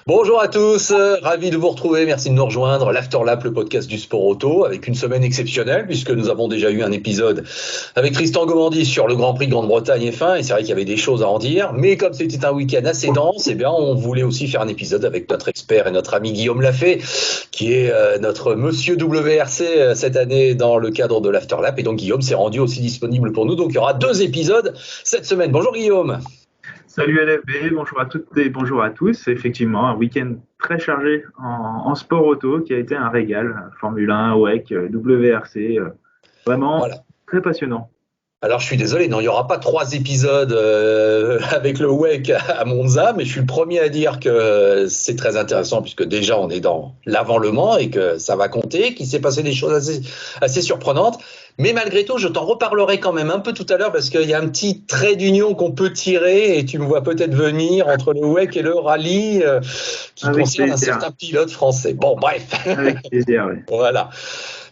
Bonjour à tous, ravi de vous retrouver, merci de nous rejoindre. L'Afterlap, le podcast du sport auto, avec une semaine exceptionnelle, puisque nous avons déjà eu un épisode avec Tristan Gomandi sur le Grand Prix de Grande-Bretagne F1, et c'est vrai qu'il y avait des choses à en dire, mais comme c'était un week-end assez dense, eh bien, on voulait aussi faire un épisode avec notre expert et notre ami Guillaume Lafay, qui est notre monsieur WRC cette année dans le cadre de l'Afterlap, et donc Guillaume s'est rendu aussi disponible pour nous, donc il y aura 2 épisodes cette semaine. Bonjour Guillaume. Salut LFB, bonjour à toutes et bonjour à tous. Effectivement, un week-end très chargé en sport auto qui a été un régal. Formule 1, WEC, WRC, vraiment Voilà. très passionnant. Alors je suis désolé, non, il n'y aura pas 3 épisodes avec le WEC à Monza, mais je suis le premier à dire que c'est très intéressant puisque déjà on est dans l'avant Le Mans et que ça va compter, qu'il s'est passé des choses assez surprenantes. Mais malgré tout, je t'en reparlerai quand même un peu tout à l'heure parce qu'il y a un petit trait d'union qu'on peut tirer et tu me vois peut-être venir entre le WEC et le rallye qui Avec concerne un plaisir, certain pilote français. Bon, bref. avec plaisir, oui. Voilà.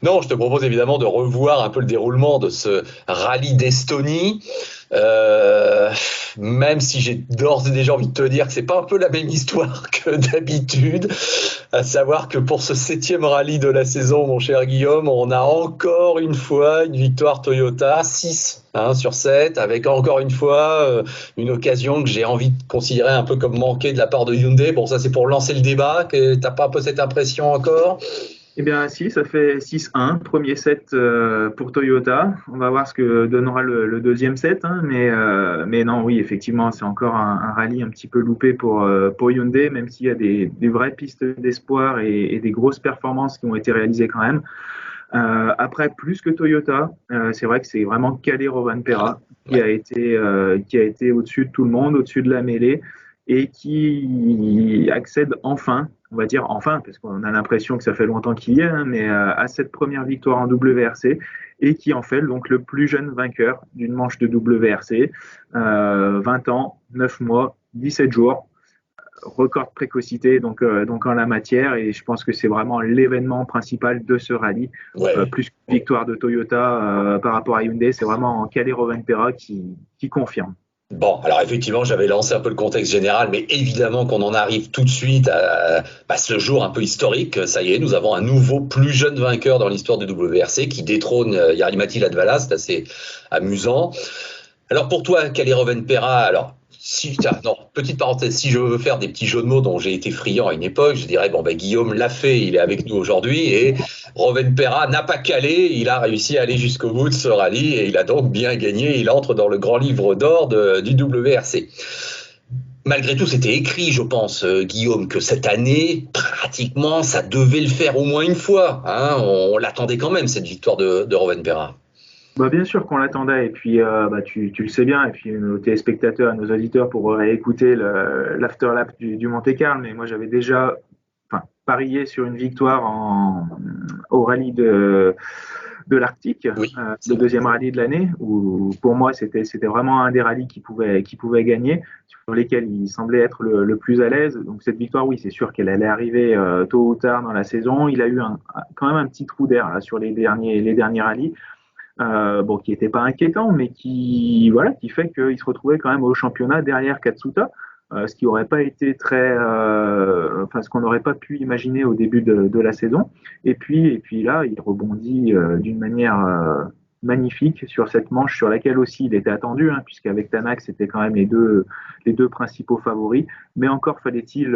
Non, je te propose évidemment de revoir un peu le déroulement de ce rallye d'Estonie. Euh, Même si j'ai d'ores et déjà envie de te dire que c'est pas un peu la même histoire que d'habitude, à savoir que pour ce 7e rallye de la saison, mon cher Guillaume, on a encore une fois une victoire Toyota, 6 sur 7, avec encore une fois une occasion que j'ai envie de considérer un peu comme manquée de la part de Hyundai. Bon, ça c'est pour lancer le débat, que t'as pas un peu cette impression encore? Eh bien, si, ça fait 6-1, premier set pour Toyota. On va voir ce que donnera le deuxième set, hein, mais non, oui, effectivement, c'est encore un rallye un petit peu loupé pour Hyundai, même s'il y a des vraies pistes d'espoir et des grosses performances qui ont été réalisées quand même. Après, plus que Toyota, c'est vrai que c'est vraiment Kalle Rovanperä Ouais. qui a été au-dessus de tout le monde, au-dessus de la mêlée, et qui accède enfin, on va dire enfin, parce qu'on a l'impression que ça fait longtemps qu'il y est, hein, mais à cette première victoire en WRC, et qui en fait donc le plus jeune vainqueur d'une manche de WRC, 20 ans, 9 mois, 17 jours, record de précocité donc en la matière, et je pense que c'est vraiment l'événement principal de ce rallye, Ouais. plus que victoire de Toyota par rapport à Hyundai, c'est vraiment Kalle Rovanperä qui confirme. Bon, alors effectivement, j'avais lancé un peu le contexte général, mais évidemment qu'on en arrive tout de suite à ce jour un peu historique. Ça y est, nous avons un nouveau plus jeune vainqueur dans l'histoire du WRC qui détrône Jari-Matti Latvala. C'est assez amusant. Alors pour toi, Kalle Rovanperä, alors si tiens, non, petite parenthèse, si je veux faire des petits jeux de mots dont j'ai été friand à une époque, je dirais bon ben Guillaume l'a fait, il est avec nous aujourd'hui et Rovanperä n'a pas calé, il a réussi à aller jusqu'au bout de ce rallye et il a donc bien gagné, il entre dans le grand livre d'or du WRC. Malgré tout, c'était écrit, je pense, Guillaume, que cette année, pratiquement, ça devait le faire au moins une fois. Hein, on l'attendait quand même, cette victoire de Rovanperä. Bah, bien sûr qu'on l'attendait, et puis bah, tu le sais bien, et puis nos téléspectateurs et nos auditeurs pour écouter l'afterlap du Monte-Carlo, mais moi j'avais déjà parié sur une victoire au rallye de l'Arctique, Oui, c'est le vrai. deuxième rallye de l'année, où pour moi c'était vraiment un des rallyes qui pouvait gagner, sur lesquels il semblait être le plus à l'aise. Donc cette victoire, oui, c'est sûr qu'elle allait arriver tôt ou tard dans la saison. Il a eu quand même un petit trou d'air là, sur les derniers rallyes. Bon, qui n'était pas inquiétant, mais qui fait qu'il se retrouvait quand même au championnat derrière Katsuta, ce qui n'aurait pas été ce qu'on n'aurait pas pu imaginer au début de la saison. Et puis là, il rebondit d'une manière magnifique sur cette manche sur laquelle aussi il était attendu, hein, puisqu'avec Tanak, c'était quand même les deux principaux favoris. Mais encore fallait-il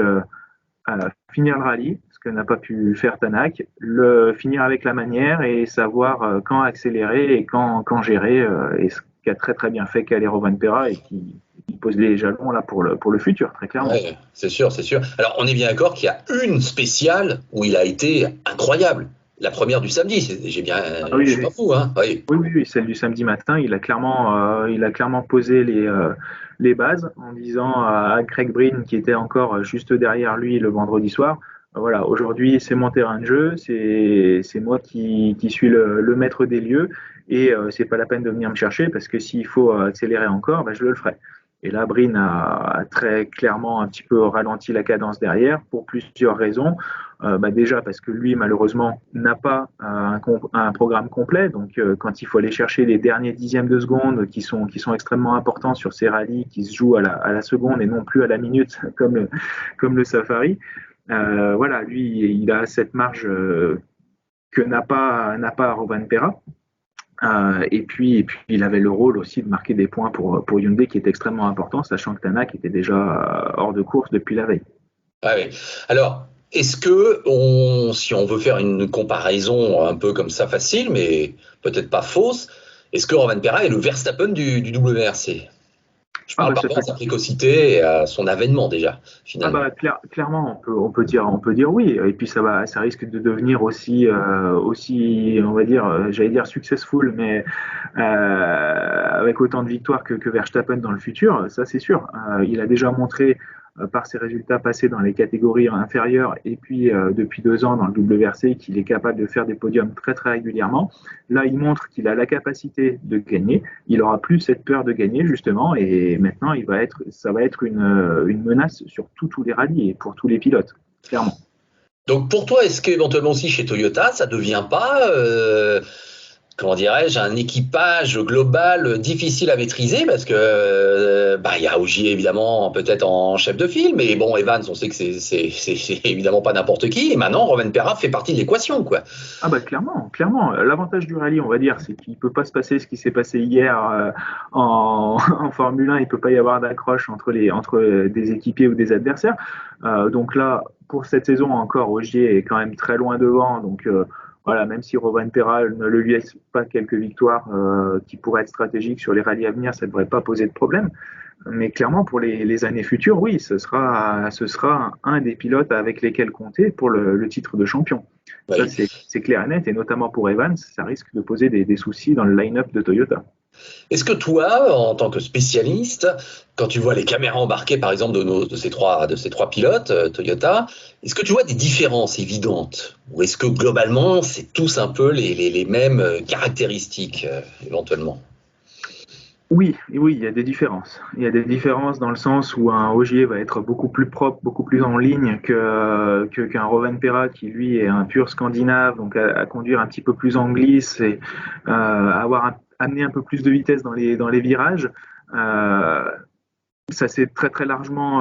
finir le rallye, ce que n'a pas pu faire Tanak, le finir avec la manière et savoir quand accélérer et quand gérer, et ce qu'a très très bien fait Kalle Rovanperä, et qui pose les jalons là pour le futur, très clairement. Ouais, c'est sûr, c'est sûr. Alors, on est bien d'accord qu'il y a une spéciale où il a été incroyable. La première du samedi, j'ai bien, Ah je oui, suis pas oui. fou, hein. Oui, Oui, oui, oui, celle du samedi matin, il a clairement posé les bases en disant à Craig Breen, qui était encore juste derrière lui le vendredi soir, voilà, aujourd'hui c'est mon terrain de jeu, c'est moi qui suis le maître des lieux, et c'est pas la peine de venir me chercher, parce que s'il faut accélérer encore, ben, je le ferai. Et là, Brin a très clairement un petit peu ralenti la cadence derrière pour plusieurs raisons. Déjà parce que lui, malheureusement, n'a pas un programme complet. Donc, quand il faut aller chercher les derniers dixièmes de seconde qui sont extrêmement importants sur ces rallyes qui se jouent à la seconde et non plus à la minute comme le Safari, voilà, lui, il a cette marge que n'a pas Rovanpera. Et puis, il avait le rôle aussi de marquer des points pour Hyundai qui est extrêmement important, sachant que Tanak était déjà hors de course depuis la veille. Ah oui. Alors, est-ce que si on veut faire une comparaison un peu comme ça facile, mais peut-être pas fausse, est-ce que Roman Perra est le Verstappen du WRC? Je Ah parle bah par ça rapport à fait sa précocité et à son avènement déjà, finalement. clairement on peut dire oui et puis ça risque de devenir aussi on va dire j'allais dire successful mais avec autant de victoires que Verstappen dans le futur, ça c'est sûr. Il a déjà montré par ses résultats passés dans les catégories inférieures et puis depuis 2 ans dans le WRC qu'il est capable de faire des podiums très très régulièrement. Là, il montre qu'il a la capacité de gagner. Il aura plus cette peur de gagner justement et maintenant ça va être une menace sur tous les rallyes et pour tous les pilotes, clairement. Donc pour toi, est-ce qu'éventuellement aussi chez Toyota, ça devient pas, comment dirais-je, un équipage global difficile à maîtriser parce que il y a Ogier évidemment peut-être en chef de file, mais bon Evans, on sait que c'est évidemment pas n'importe qui. Et maintenant, Rovanpera fait partie de l'équation, quoi. Ah bah clairement. L'avantage du rallye, on va dire, c'est qu'il peut pas se passer ce qui s'est passé hier en Formule 1. Il peut pas y avoir d'accroche entre des équipiers ou des adversaires. Donc là, pour cette saison encore, Ogier est quand même très loin devant. Donc voilà, même si Rovanpera ne lui laisse pas quelques victoires qui pourraient être stratégiques sur les rallyes à venir, ça ne devrait pas poser de problème. Mais clairement, pour les années futures, oui, ce sera un des pilotes avec lesquels compter pour le titre de champion. Ça, Oui. c'est clair et net, et notamment pour Evans, ça risque de poser des soucis dans le line-up de Toyota. Est-ce que toi, en tant que spécialiste, quand tu vois les caméras embarquées, par exemple, de ces trois pilotes Toyota, est-ce que tu vois des différences évidentes? Ou est-ce que globalement, c'est tous un peu les mêmes caractéristiques, éventuellement? Oui, il y a des différences. Il y a des différences dans le sens où un Ogier va être beaucoup plus propre, beaucoup plus en ligne qu'un Rovanpera qui lui est un pur scandinave, donc à conduire un petit peu plus en glisse et amené un peu plus de vitesse dans les virages. Euh, Ça s'est très très largement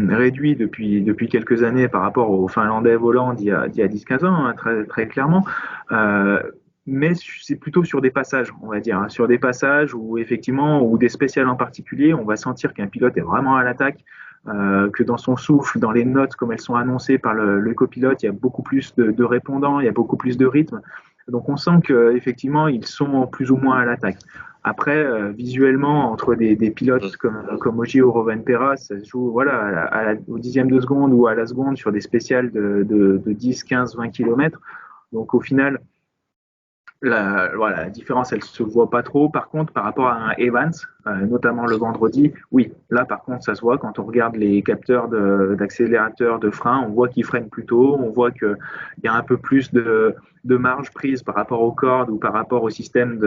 réduit depuis quelques années par rapport aux Finlandais volants d'il y a 10-15 ans, hein, très, très clairement. Euh, mais c'est plutôt sur des passages, on va dire, hein, sur des passages où effectivement, ou des spéciales en particulier, on va sentir qu'un pilote est vraiment à l'attaque, que dans son souffle, dans les notes comme elles sont annoncées par le copilote, il y a beaucoup plus de répondants, il y a beaucoup plus de rythme. Donc on sent qu'effectivement, ils sont plus ou moins à l'attaque. Après, visuellement, entre des pilotes comme Ogier ou Rovanpera, ça se joue voilà, au dixième de seconde ou à la seconde sur des spéciales de 10, 15, 20 km. Donc au final, la différence, elle se voit pas trop. Par contre, par rapport à un Evans, notamment le vendredi, oui, là par contre, ça se voit quand on regarde les capteurs d'accélérateur, de frein, on voit qu'il freine plus tôt, on voit qu'il y a un peu plus de marge prise par rapport aux cordes ou par rapport au système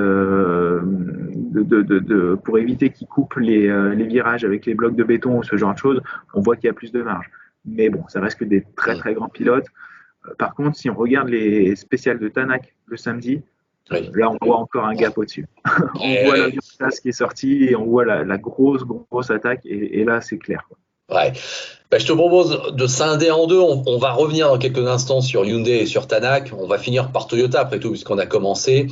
pour éviter qu'il coupe les virages avec les blocs de béton ou ce genre de choses, on voit qu'il y a plus de marge. Mais bon, ça reste que des très très grands pilotes. Par contre, si on regarde les spéciales de Tanak le samedi, Oui. là, on voit encore un gap au-dessus. On voit l'avion de chasse qui est sorti et on voit la grosse attaque. Et là, c'est clair. Ouais. Je te propose de scinder en deux. On va revenir dans quelques instants sur Hyundai et sur Tanak. On va finir par Toyota après tout, puisqu'on a commencé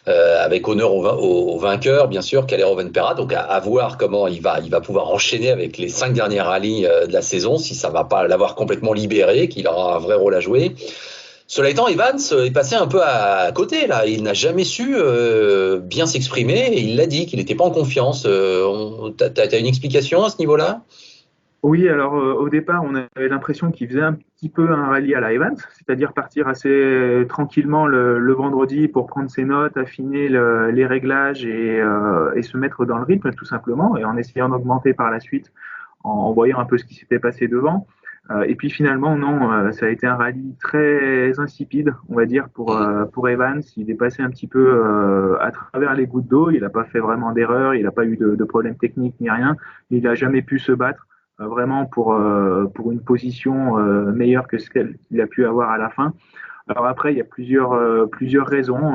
avec honneur au vainqueur, bien sûr, Kalle Rovanpera. Donc à voir comment il va pouvoir enchaîner avec les 5 dernières rallyes de la saison, si ça va pas l'avoir complètement libéré, qu'il aura un vrai rôle à jouer. Cela étant, Evans est passé un peu à côté là. Il n'a jamais su bien s'exprimer et il l'a dit qu'il n'était pas en confiance. T'as une explication à ce niveau-là? Oui, alors au départ, on avait l'impression qu'il faisait un petit peu un rallye à la Evans, c'est-à-dire partir assez tranquillement le vendredi pour prendre ses notes, affiner les réglages et se mettre dans le rythme tout simplement, et en essayant d'augmenter par la suite en voyant un peu ce qui s'était passé devant. Et puis finalement, non, ça a été un rallye très insipide, on va dire, pour Evans. Il est passé un petit peu à travers les gouttes d'eau. Il n'a pas fait vraiment d'erreur, il n'a pas eu de problème technique ni rien. Il n'a jamais pu se battre vraiment pour une position meilleure que ce qu'il a pu avoir à la fin. Alors après, il y a plusieurs raisons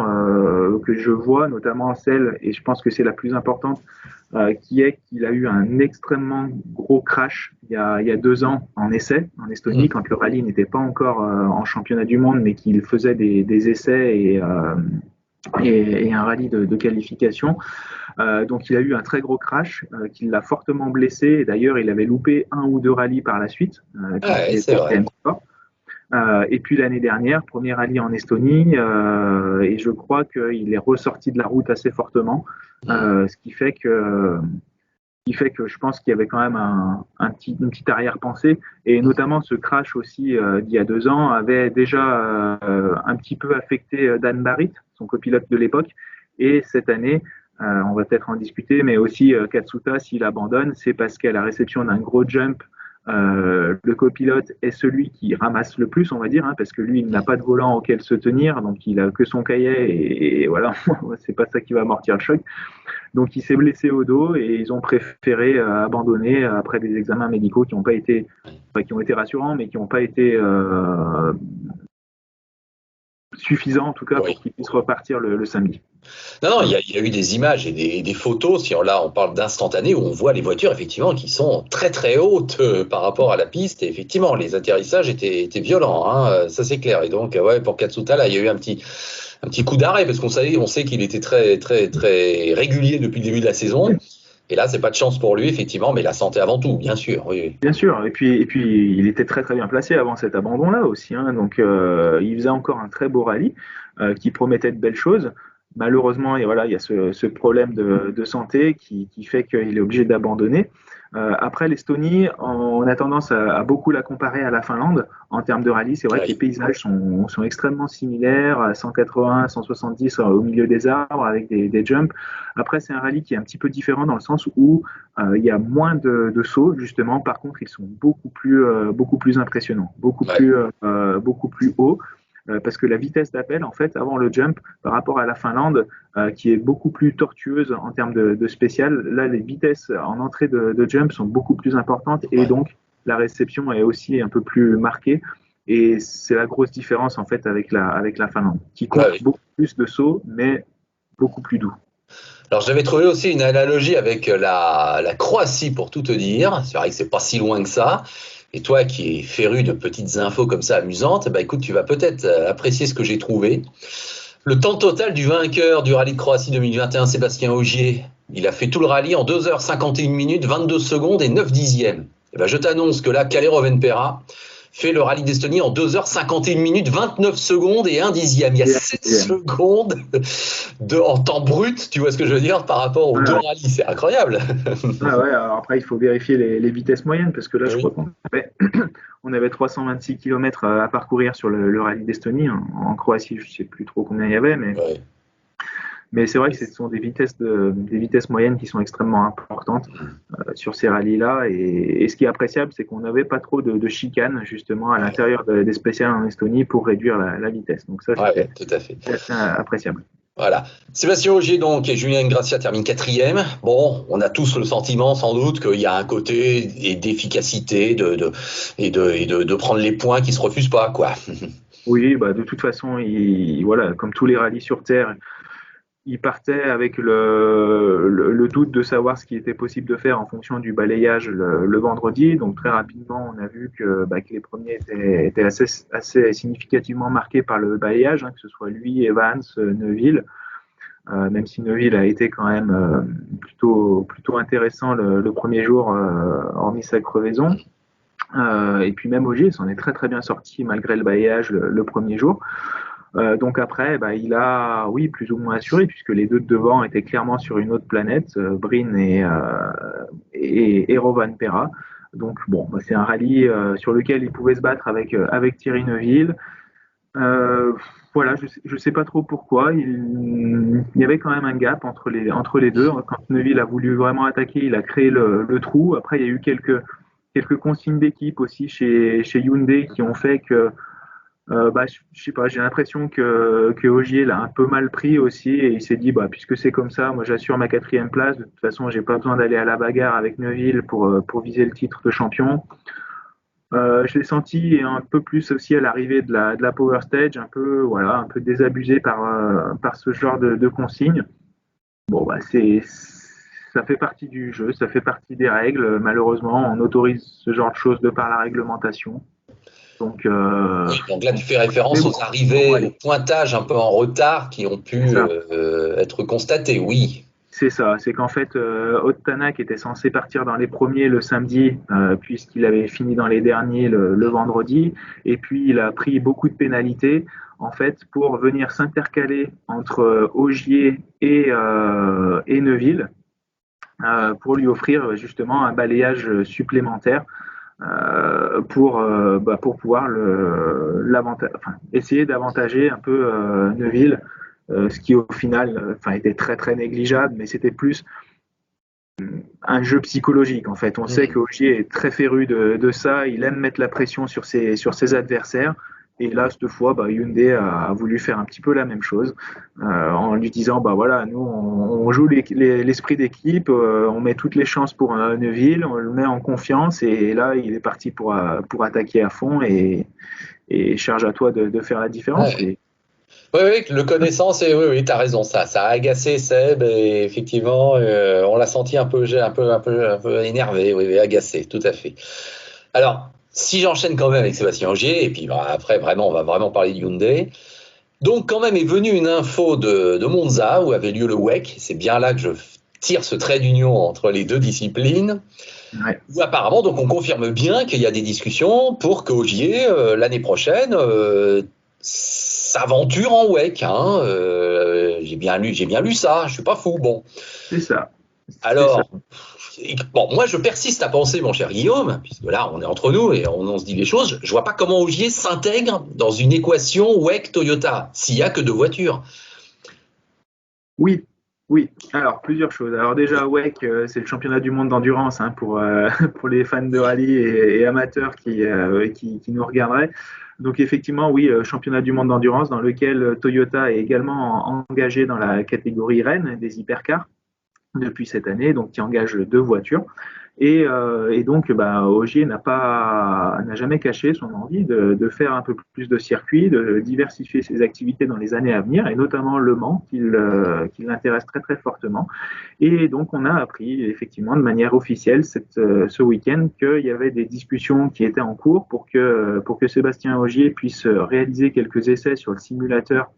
que je vois, notamment celle, et je pense que c'est la plus importante, qui est qu'il a eu un extrêmement gros crash il y a 2 ans en essai en Estonie, quand le rallye n'était pas encore en championnat du monde, mais qu'il faisait des essais et un rallye de qualification. Donc il a eu un très gros crash qui l'a fortement blessé. Et d'ailleurs, il avait loupé 1 ou 2 rallyes par la suite quand Ah il ouais, c'est était vrai. encore. Et puis l'année dernière, premier rallye en Estonie, et je crois qu'il est ressorti de la route assez fortement, ce qui fait que je pense qu'il y avait quand même une petite arrière-pensée, et notamment ce crash aussi d'il y a 2 ans avait déjà un petit peu affecté Dan Barrett, son copilote de l'époque, et cette année, on va peut-être en discuter, mais aussi Katsuta, s'il abandonne, c'est parce qu'à la réception d'un gros jump, le copilote est celui qui ramasse le plus, on va dire, hein, parce que lui, il n'a pas de volant auquel se tenir, donc il a que son cahier, et voilà, c'est pas ça qui va amortir le choc. Donc il s'est blessé au dos et ils ont préféré abandonner après des examens médicaux qui n'ont pas été, enfin, qui ont été rassurants, mais qui n'ont pas été suffisants en tout cas Oui. pour qu'il puisse repartir le samedi. Non, non, Voilà. il y a eu des images et des photos, si là on parle d'instantané, où on voit les voitures effectivement qui sont très très hautes par rapport à la piste. Et effectivement, les atterrissages étaient violents, hein, ça c'est clair. Et donc, ouais, pour Katsuta, là, il y a eu un petit coup d'arrêt, parce on sait qu'il était très très très régulier depuis le début de la saison. Et là, c'est pas de chance pour lui, effectivement, mais la santé avant tout, bien sûr. Oui, oui. Bien sûr, et puis il était très très bien placé avant cet abandon-là aussi, hein. Donc il faisait encore un très beau rallye qui promettait de belles choses. Malheureusement, et voilà, il y a ce problème de santé qui fait qu'il est obligé d'abandonner. Après l'Estonie, on a tendance à beaucoup la comparer à la Finlande en termes de rallye. C'est vrai que les Oui. paysages sont extrêmement similaires, à 180, 170 au milieu des arbres avec des jumps. Après, c'est un rallye qui est un petit peu différent dans le sens où il y a moins de sauts, justement. Par contre, ils sont beaucoup plus impressionnants, Ouais. beaucoup plus hauts. Parce que la vitesse d'appel, en fait, avant le jump, par rapport à la Finlande, qui est beaucoup plus tortueuse en termes de spécial, là, les vitesses en entrée de jump sont beaucoup plus importantes et Ouais. donc la réception est aussi un peu plus marquée. Et c'est la grosse différence, en fait, avec la Finlande, qui Ouais, compte oui. beaucoup plus de sauts, mais beaucoup plus doux. Alors j'avais trouvé aussi une analogie avec la Croatie, pour tout te dire. C'est vrai que c'est pas si loin que ça. Et toi qui es féru de petites infos comme ça amusantes, bah écoute, tu vas peut-être apprécier ce que j'ai trouvé. Le temps total du vainqueur du rallye de Croatie 2021, Sébastien Ogier, il a fait tout le rallye en 2h51 minutes, 22 secondes et 9 dixièmes. Et ben je t'annonce que là, Kalle Rovanperä fait le rallye d'Estonie en 2h51 minutes, 29 secondes et 1 dixième. Il y a 7 secondes en temps brut, tu vois ce que je veux dire, par rapport aux deux Ouais, rallyes. C'est incroyable. ah ouais, alors après, il faut vérifier les vitesses moyennes, parce que là, je crois Oui. qu'on avait 326 km à parcourir sur le rallye d'Estonie. En Croatie, je ne sais plus trop combien il y avait, mais, Ouais. mais c'est vrai que ce sont des vitesses moyennes qui sont extrêmement importantes sur ces rallyes-là. Et ce qui est appréciable, c'est qu'on n'avait pas trop de chicanes, justement, à Ouais. l'intérieur des spéciales en Estonie pour réduire la vitesse. Donc ça, Ouais, c'était tout à fait. assez appréciable. Voilà. Sébastien Ogier donc et Julien Gracia terminent quatrième. Bon, on a tous le sentiment sans doute qu'il y a un côté d'efficacité et de prendre les points qui se refusent pas, quoi. Oui, bah, de toute façon, voilà, comme tous les rallyes sur Terre, il partait avec le doute de savoir ce qui était possible de faire en fonction du balayage le vendredi. Donc très rapidement, on a vu que les premiers étaient assez significativement marqués par le balayage, hein, que ce soit lui, Evans, Neuville. Même si Neuville a été quand même plutôt intéressant le premier jour, hormis sa crevaison. Et puis même Ogier s'en est très très bien sorti malgré le balayage le premier jour. Donc après, il a, oui, plus ou moins assuré, puisque les deux de devant étaient clairement sur une autre planète, Breen et Rovanperä. Donc bon, c'est un rallye sur lequel il pouvait se battre avec Thierry Neuville. Euh, voilà, je sais pas trop pourquoi. Il y avait quand même un gap entre les deux. Quand Neuville a voulu vraiment attaquer, il a créé le trou. Après, il y a eu quelques quelques consignes d'équipe aussi chez Hyundai qui ont fait que je sais pas, j'ai l'impression que Ogier l'a un peu mal pris aussi et il s'est dit puisque c'est comme ça, moi j'assure ma 4e place. De toute façon, j'ai pas besoin d'aller à la bagarre avec Neuville pour viser le titre de champion. Je l'ai senti un peu plus aussi à l'arrivée de la Power Stage, un peu désabusé par ce genre de consignes. Bon, ça fait partie du jeu, ça fait partie des règles. Malheureusement, on autorise ce genre de choses de par la réglementation. Donc là, tu fais référence aux arrivées, au pointage un peu en retard qui ont pu être constatés, oui. C'est ça, c'est qu'en fait, Ottanak était censé partir dans les premiers le samedi, puisqu'il avait fini dans les derniers le vendredi, et puis il a pris beaucoup de pénalités, en fait, pour venir s'intercaler entre Ogier et Neuville, pour lui offrir justement un balayage supplémentaire. Pour pouvoir essayer d'avantager un peu Neuville, ce qui au final était très très négligeable, mais c'était plus un jeu psychologique en fait. On sait que Ogier est très féru de ça, il aime mettre la pression sur ses adversaires. Et là, cette fois, Hyundai a voulu faire un petit peu la même chose, en lui disant, nous, on joue l'esprit d'équipe, on met toutes les chances pour Neuville, on le met en confiance, et là, il est parti pour attaquer à fond, et charge à toi de faire la différence. Ouais. Oui, le connaissant, oui, tu as raison, ça a agacé Seb, et effectivement, on l'a senti un peu énervé, oui, agacé, tout à fait. Alors, si j'enchaîne quand même avec Sébastien Ogier, et puis après, on va vraiment parler de Hyundai. Donc, quand même, est venue une info de Monza, où avait lieu le WEC. C'est bien là que je tire ce trait d'union entre les deux disciplines. Ouais. Où apparemment, donc, on confirme bien qu'il y a des discussions pour qu'Ogier, l'année prochaine, s'aventure en WEC. J'ai bien lu ça, je suis pas fou. Bon. C'est ça. Alors. Bon, moi je persiste à penser, mon cher Guillaume, puisque là on est entre nous et on se dit les choses, je vois pas comment Ogier s'intègre dans une équation WEC-Toyota, s'il n'y a que 2 voitures. Oui. Alors, plusieurs choses. Alors déjà, WEC, c'est le championnat du monde d'endurance pour les fans de rallye et amateurs qui nous regarderaient. Donc effectivement, oui, championnat du monde d'endurance dans lequel Toyota est également engagé dans la catégorie Rennes des hypercars depuis cette année, donc qui engage 2 voitures. Et donc, Ogier n'a jamais caché son envie de faire un peu plus de circuits, de diversifier ses activités dans les années à venir, et notamment Le Mans, qui l'intéresse très très fortement. Et donc, on a appris effectivement de manière officielle ce week-end qu'il y avait des discussions qui étaient en cours pour que Sébastien Ogier puisse réaliser quelques essais sur le simulateur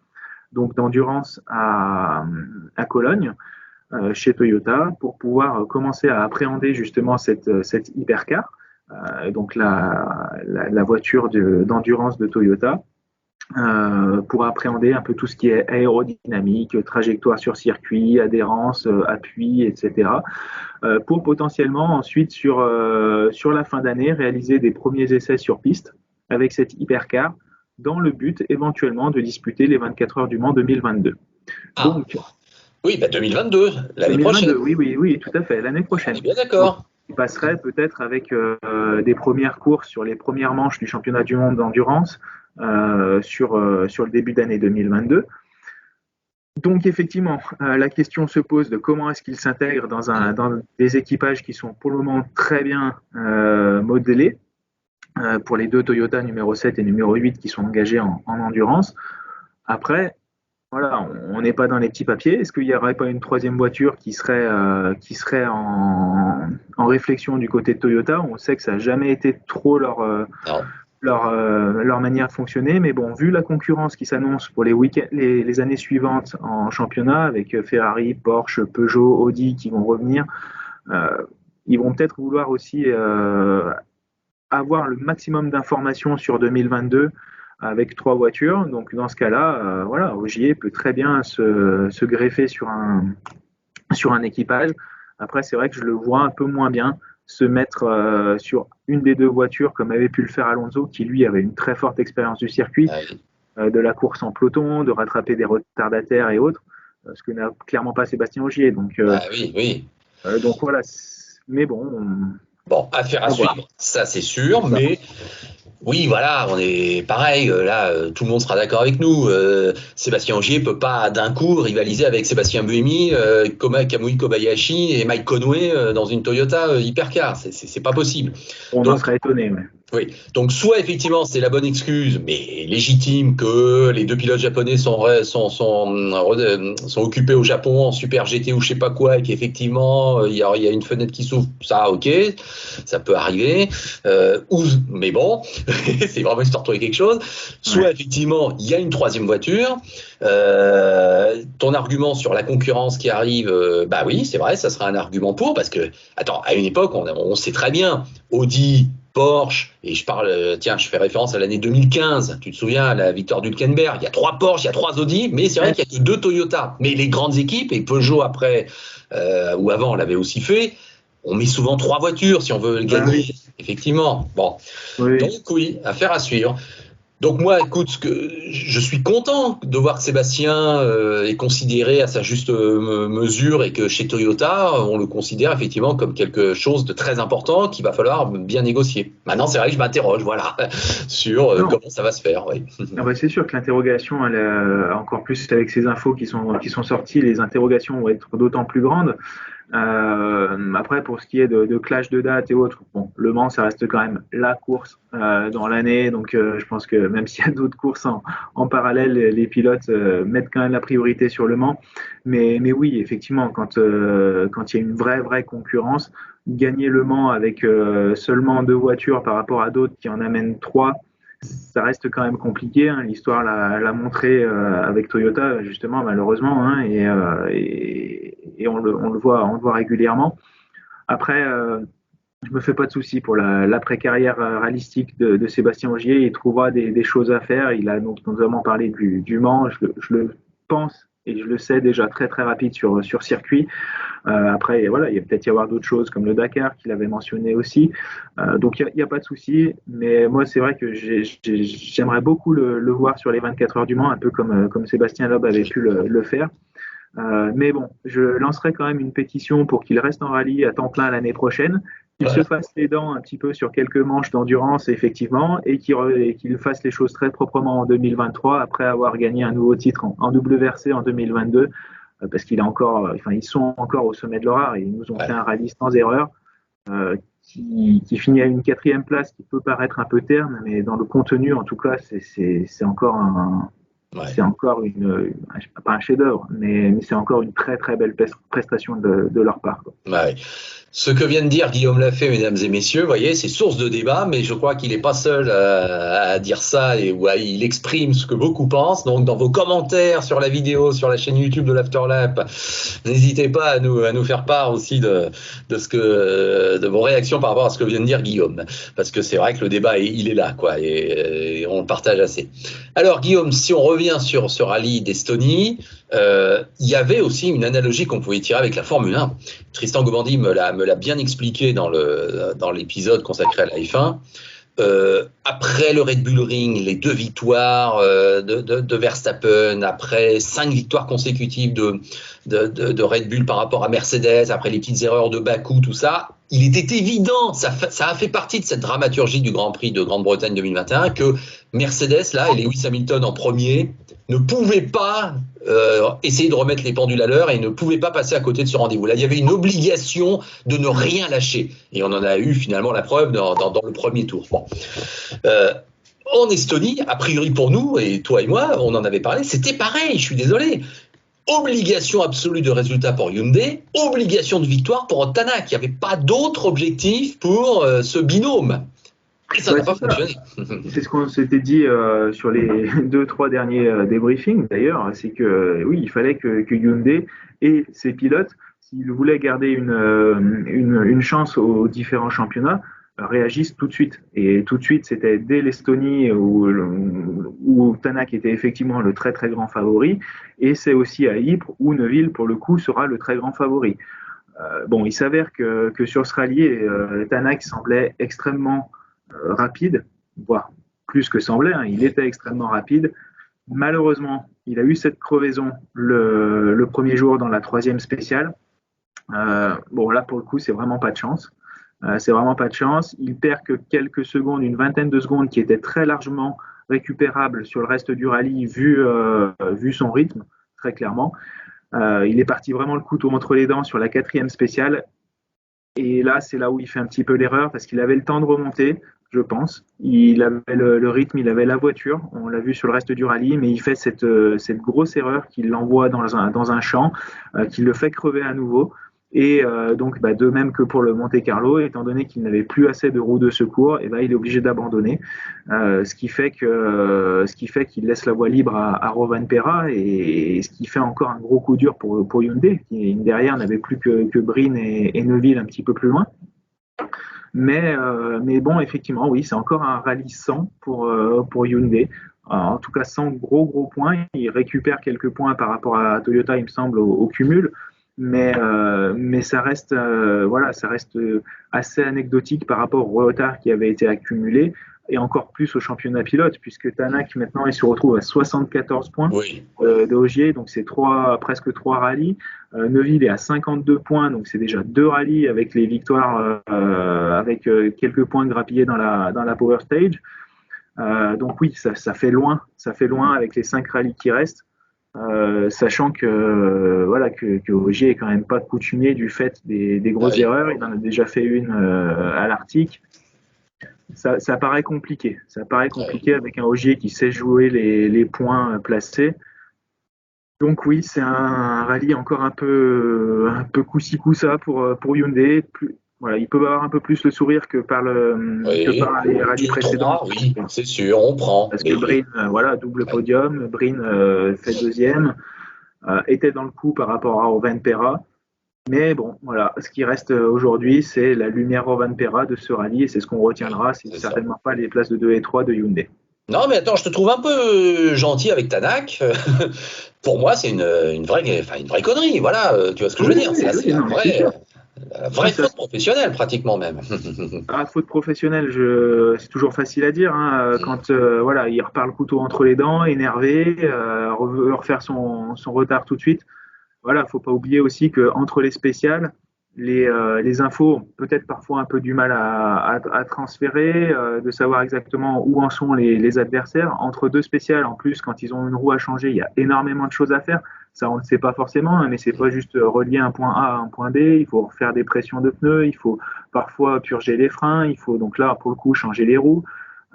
donc d'endurance à Cologne. Chez Toyota pour pouvoir commencer à appréhender justement cette hypercar, donc la voiture d'endurance de Toyota, pour appréhender un peu tout ce qui est aérodynamique, trajectoire sur circuit, adhérence, appui, etc. Pour potentiellement ensuite sur la fin d'année réaliser des premiers essais sur piste avec cette hypercar dans le but éventuellement de disputer les 24 heures du Mans 2022. Donc, oui, 2022, l'année prochaine. Oui, tout à fait, l'année prochaine. On est bien d'accord. Il passerait peut-être avec des premières courses sur les premières manches du championnat du monde d'endurance sur le début d'année 2022. Donc effectivement, la question se pose de comment est-ce qu'il s'intègre dans des équipages qui sont pour le moment très bien modélés, pour les 2 Toyota numéro 7 et numéro 8 qui sont engagés en endurance. Après, voilà, on n'est pas dans les petits papiers. Est-ce qu'il n'y aurait pas une 3e voiture qui serait en réflexion du côté de Toyota? On sait que ça n'a jamais été trop leur manière de fonctionner, mais bon, vu la concurrence qui s'annonce pour les années suivantes en championnat, avec Ferrari, Porsche, Peugeot, Audi qui vont revenir, ils vont peut-être vouloir aussi avoir le maximum d'informations sur 2022 avec 3 voitures. Donc dans ce cas-là, Ogier peut très bien se greffer sur un équipage. Après, c'est vrai que je le vois un peu moins bien se mettre sur une des 2 voitures comme avait pu le faire Alonso, qui lui avait une très forte expérience du circuit, de la course en peloton, de rattraper des retardataires et autres, ce que n'a clairement pas Sébastien Ogier. Donc, oui. Donc voilà, mais bon, Bon, affaire à suivre, ça c'est sûr, mais oui, voilà, on est pareil. Là, tout le monde sera d'accord avec nous. Sébastien Ogier peut pas d'un coup rivaliser avec Sébastien Buemi, Kamui Kobayashi et Mike Conway dans une Toyota hypercar. C'est pas possible. On en Donc, serait étonné. Ouais. oui. Donc, soit effectivement, c'est la bonne excuse, mais légitime, que les deux pilotes japonais sont occupés au Japon en Super GT ou je sais pas quoi, et qu'effectivement, il y a une fenêtre qui s'ouvre. Ça, ok, ça peut arriver. Mais bon, c'est vraiment histoire de trouver quelque chose. Soit Ouais. effectivement, il y a une troisième voiture. Ton argument sur la concurrence qui arrive, bah oui, c'est vrai, ça sera un argument pour, parce que, attends, à une époque, on sait très bien, Audi, Porsche, et je parle, tiens, je fais référence à l'année 2015, tu te souviens, à la victoire d'Hülkenberg, il y a 3 Porsche, il y a 3 Audi, mais c'est vrai qu'il y a que 2 Toyota. Mais les grandes équipes, et Peugeot après, ou avant, on l'avait aussi fait, on met souvent 3 voitures si on veut le gagner, Oui. effectivement. Bon, Oui. donc oui, affaire à suivre. Donc moi, écoute, je suis content de voir que Sébastien est considéré à sa juste mesure et que chez Toyota, on le considère effectivement comme quelque chose de très important qu'il va falloir bien négocier. Maintenant, c'est vrai que je m'interroge, voilà, sur Non. comment ça va se faire. Oui. Ah bah, c'est sûr que l'interrogation, encore plus avec ces infos qui sont sorties, les interrogations vont être d'autant plus grandes. Après, pour ce qui est de clash de date et autres, bon, Le Mans, ça reste quand même la course dans l'année. Donc, je pense que même s'il y a d'autres courses en parallèle, les pilotes mettent quand même la priorité sur Le Mans. Mais oui, effectivement, quand il y a une vraie concurrence, gagner Le Mans avec seulement 2 voitures par rapport à d'autres qui en amènent 3, ça reste quand même compliqué. Hein. L'histoire l'a montré avec Toyota, justement, malheureusement, hein, et on le voit régulièrement. Après, je me fais pas de soucis pour l'après-carrière rallistique de Sébastien Ogier. Il trouvera des choses à faire. Il a donc notamment parlé du Mans. Je le pense et je le sais déjà très rapide sur circuit. Après, voilà, il y a peut-être y avoir d'autres choses comme le Dakar qu'il avait mentionné aussi. Donc, il n'y a pas de souci. Mais moi, c'est vrai que j'aimerais beaucoup le voir sur les 24 heures du Mans, un peu comme Sébastien Loeb avait pu le faire. Mais bon, je lancerai quand même une pétition pour qu'il reste en rallye à temps plein l'année prochaine, qu'il se Voilà. fasse les dents un petit peu sur quelques manches d'endurance, effectivement, et qu'il fasse les choses très proprement en 2023, après avoir gagné un nouveau titre en WRC en 2022, parce qu'il est encore, enfin, ils sont encore au sommet de leur art, et ils nous ont fait Ouais. un rallye sans erreur, qui finit à une 4e place, qui peut paraître un peu terne, mais dans le contenu, en tout cas, c'est encore Ouais. c'est encore pas un chef-d'œuvre, mais c'est encore une très belle prestation de leur part. Quoi. Ouais. Ce que vient de dire Guillaume Lafay, mesdames et messieurs, vous voyez, c'est source de débat, mais je crois qu'il n'est pas seul à dire ça et il exprime ce que beaucoup pensent. Donc, dans vos commentaires sur la vidéo, sur la chaîne YouTube de l'Afterlap, n'hésitez pas à nous faire part aussi de vos réactions par rapport à ce que vient de dire Guillaume, parce que c'est vrai que le débat il est là, quoi, et on le partage assez. Alors, Guillaume, si on revient sur ce rallye d'Estonie, il y avait aussi une analogie qu'on pouvait tirer avec la Formule 1. Tristan Gobandi me l'a bien expliqué dans l'épisode consacré à la F1. Après le Red Bull Ring, les 2 victoires de Verstappen, après 5 victoires consécutives de Red Bull par rapport à Mercedes, après les petites erreurs de Bakou, tout ça, il était évident, ça a fait partie de cette dramaturgie du Grand Prix de Grande-Bretagne 2021 que Mercedes, là, et Lewis Hamilton en premier, ne pouvaient pas essayer de remettre les pendules à l'heure et ne pouvaient pas passer à côté de ce rendez-vous. Là, il y avait une obligation de ne rien lâcher. Et on en a eu finalement la preuve dans le premier tour. Bon. En Estonie, a priori pour nous, et toi et moi, on en avait parlé, c'était pareil, je suis désolé. Obligation absolue de résultat pour Hyundai, obligation de victoire pour Tanak. Il n'y avait pas d'autre objectif pour ce binôme. Et ça n'a pas fonctionné. C'est ce qu'on s'était dit sur les 2-3 derniers débriefings d'ailleurs, c'est que oui, il fallait que Hyundai et ses pilotes, s'ils voulaient garder une chance aux différents championnats, réagissent tout de suite. Et tout de suite, c'était dès l'Estonie où Tanak était effectivement le très grand favori, et c'est aussi à Ypres où Neuville, pour le coup, sera le très grand favori. Bon, il s'avère que sur ce rallye, Tanak semblait extrêmement rapide, voire plus que semblait, hein, il était extrêmement rapide. Malheureusement, il a eu cette crevaison le premier jour dans la 3e spéciale. Bon, là, pour le coup, c'est vraiment pas de chance. C'est vraiment pas de chance. Il perd que quelques secondes, une vingtaine de secondes qui étaient très largement récupérables sur le reste du rallye vu son rythme, très clairement. Il est parti vraiment le couteau entre les dents sur la quatrième spéciale. Et là, c'est là où il fait un petit peu l'erreur parce qu'il avait le temps de remonter, je pense. Il avait le rythme, il avait la voiture. On l'a vu sur le reste du rallye, mais il fait cette grosse erreur qui l'envoie dans un champ, qui le fait crever à nouveau. Et donc, de même que pour le Monte Carlo, étant donné qu'il n'avait plus assez de roues de secours, et il est obligé d'abandonner. Ce qui fait qu'il laisse la voie libre à Rovanperä et ce qui fait encore un gros coup dur pour Hyundai, qui derrière n'avait plus que Breen et Neuville un petit peu plus loin. Mais bon, effectivement, oui, c'est encore un rallye 100 pour Hyundai. En tout cas, sans gros points. Il récupère quelques points par rapport à Toyota, il me semble, au cumul. Mais ça reste, ça reste assez anecdotique par rapport au retard qui avait été accumulé et encore plus au championnat pilote, puisque Tanak maintenant il se retrouve à 74 points de Ogier, donc c'est presque 3 rallyes. Neuville est à 52 points, donc c'est déjà 2 rallyes avec les victoires, avec quelques points grappillés dans la Power Stage. Donc oui, ça fait loin avec les 5 rallyes qui restent. Sachant que Ogier est quand même pas coutumier du fait des grosses erreurs. Il en a déjà fait une à l'Arctique. Ça paraît compliqué. Ça paraît compliqué avec un Ogier qui sait jouer les points placés. Donc oui, c'est un rallye encore un peu coup-ci coup-ça pour Hyundai. Il peut avoir un peu plus le sourire que par les rallyes précédents. Oui, c'est sûr, on prend. Parce que Breen, double podium. Breen fait deuxième. Était dans le coup par rapport à Rovanperä. Mais bon, voilà, ce qui reste aujourd'hui, c'est la lumière Rovanperä de ce rallye et c'est ce qu'on retiendra. C'est certainement pas les places de 2 et 3 de Hyundai. Non, mais attends, je te trouve un peu gentil avec Tanak. Pour moi, c'est une vraie connerie. Voilà, tu vois ce que je veux dire. C'est une vraie faute professionnelle, pratiquement même. Faute professionnelle, c'est toujours facile à dire. Quand il repart le couteau entre les dents, énervé, veut refaire son retard tout de suite. Voilà, faut pas oublier aussi que entre les spéciales, les infos ont peut-être parfois un peu du mal à transférer, de savoir exactement où en sont les adversaires. Entre 2 spéciales, en plus, quand ils ont une roue à changer, il y a énormément de choses à faire. Ça, on ne le sait pas forcément, mais c'est pas juste relier un point A à un point B. Il faut faire des pressions de pneus, il faut parfois purger les freins, il faut donc là, pour le coup, changer les roues.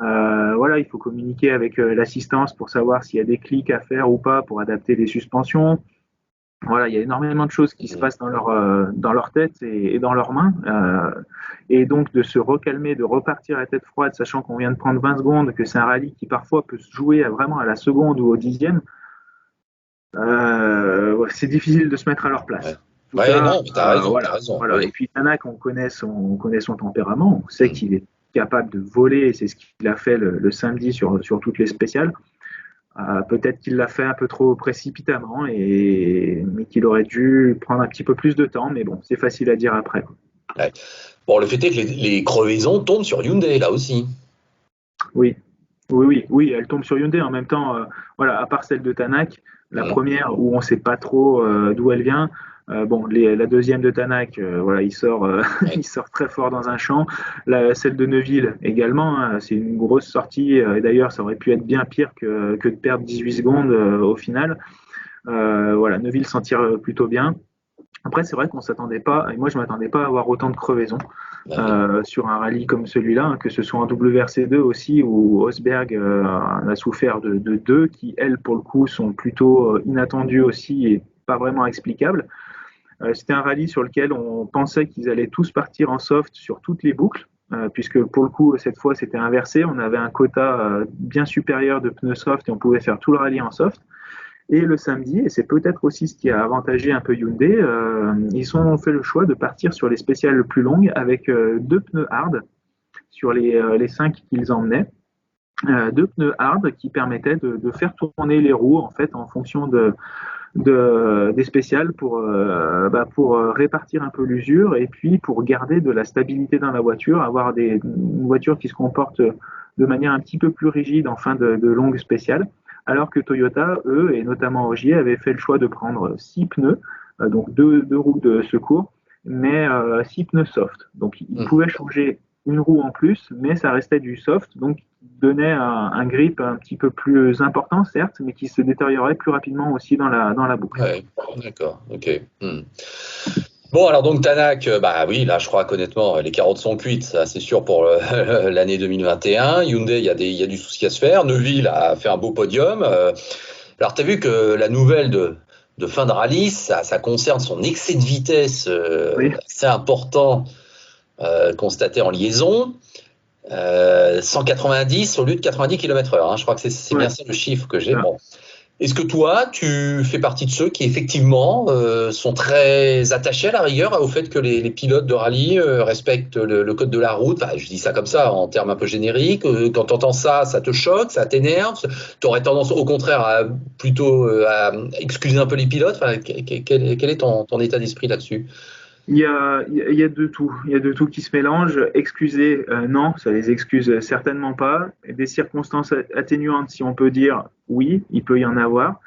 Il faut communiquer avec l'assistance pour savoir s'il y a des clics à faire ou pas pour adapter les suspensions. Voilà, il y a énormément de choses qui se passent dans leur tête et dans leurs mains. Et donc, de se recalmer, de repartir à tête froide, sachant qu'on vient de prendre 20 secondes, que c'est un rallye qui parfois peut se jouer vraiment à la seconde ou au dixième, c'est difficile de se mettre à leur place. T'as raison. Voilà. Oui. Et puis, Tanak, on connaît son tempérament. On sait qu'il est capable de voler, et c'est ce qu'il a fait le samedi sur toutes les spéciales. Peut-être qu'il l'a fait un peu trop précipitamment, mais qu'il aurait dû prendre un petit peu plus de temps. Mais bon, c'est facile à dire après. Ouais. Bon, le fait est que les crevaisons tombent sur Hyundai, là aussi. Oui, elles tombent sur Hyundai. En même temps, à part celle de Tanak, la première où on ne sait pas trop d'où elle vient. La deuxième de Tanak, il sort très fort dans un champ. Celle de Neuville également, c'est une grosse sortie. D'ailleurs, ça aurait pu être bien pire que de perdre 18 secondes au final. Neuville s'en tire plutôt bien. Après, c'est vrai qu'on s'attendait pas, et moi je m'attendais pas à avoir autant de crevaisons sur un rallye comme celui-là, que ce soit en WRC2 aussi, où Rosberg a souffert de 2 qui, elles, pour le coup, sont plutôt inattendues aussi et pas vraiment explicables. C'était un rallye sur lequel on pensait qu'ils allaient tous partir en soft sur toutes les boucles, puisque pour le coup, cette fois, c'était inversé. On avait un quota bien supérieur de pneus soft et on pouvait faire tout le rallye en soft. Et le samedi, et c'est peut-être aussi ce qui a avantagé un peu Hyundai, ils ont fait le choix de partir sur les spéciales plus longues avec 2 pneus hard sur les 5 qu'ils emmenaient. 2 pneus hard qui permettaient de faire tourner les roues en fait en fonction des spéciales pour répartir un peu l'usure et puis pour garder de la stabilité dans la voiture, avoir une voiture qui se comporte de manière un petit peu plus rigide en fin de longues spéciales. Alors que Toyota, eux, et notamment Ogier, avaient fait le choix de prendre 6 pneus, donc 2 roues de secours, mais 6 pneus soft. Donc il pouvait changer une roue en plus, mais ça restait du soft, donc donnait un grip un petit peu plus important, certes, mais qui se détériorait plus rapidement aussi dans la boucle. Ouais, d'accord, ok. Bon, alors donc Tanak, bah oui, là je crois qu'honnêtement, les carottes sont cuites, ça c'est sûr pour l'année 2021. Hyundai, il y a du souci à se faire. Neuville a fait un beau podium. Alors tu as vu que la nouvelle de fin de rallye, ça concerne son excès de vitesse Oui. assez important constaté en liaison. 190 au lieu de 90 km/h. Hein. Je crois que c'est bien ça le chiffre que j'ai. Bon. Est-ce que toi, tu fais partie de ceux qui effectivement sont très attachés à la rigueur au fait que les pilotes de rallye respectent le code de la route? Enfin, je dis ça comme ça en termes un peu génériques. Quand tu entends ça, ça te choque, ça t'énerve. Tu aurais tendance au contraire à plutôt à excuser un peu les pilotes. Enfin, quel est ton état d'esprit là-dessus? Il y a de tout. Il y a de tout qui se mélange. Excuser, non, ça les excuse certainement pas. Des circonstances atténuantes, si on peut dire, oui, il peut y en avoir.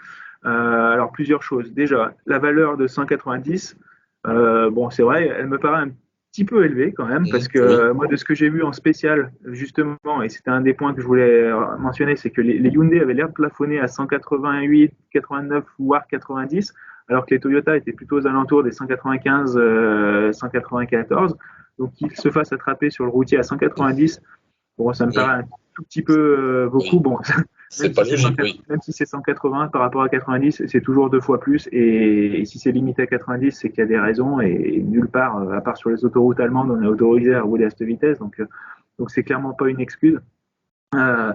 Alors, plusieurs choses. Déjà, la valeur de 190, bon, c'est vrai, elle me paraît un petit peu élevée quand même, parce que Oui. moi, de ce que j'ai vu en spécial, justement, et c'était un des points que je voulais mentionner, c'est que les Hyundai avaient l'air plafonnés à 188, 89, voire 90, alors que les Toyota étaient plutôt aux alentours des 195, 194. Donc qu'ils se fassent attraper sur le routier à 190, bon, ça me Oui. paraît un tout petit peu beaucoup. Oui. Bon, C'est pas logique, oui. même si c'est 180 par rapport à 90, c'est toujours 2 fois plus. Et si c'est limité à 90, c'est qu'il y a des raisons. Et nulle part, à part sur les autoroutes allemandes, on est autorisé à rouler à cette vitesse. Donc c'est clairement pas une excuse. Euh,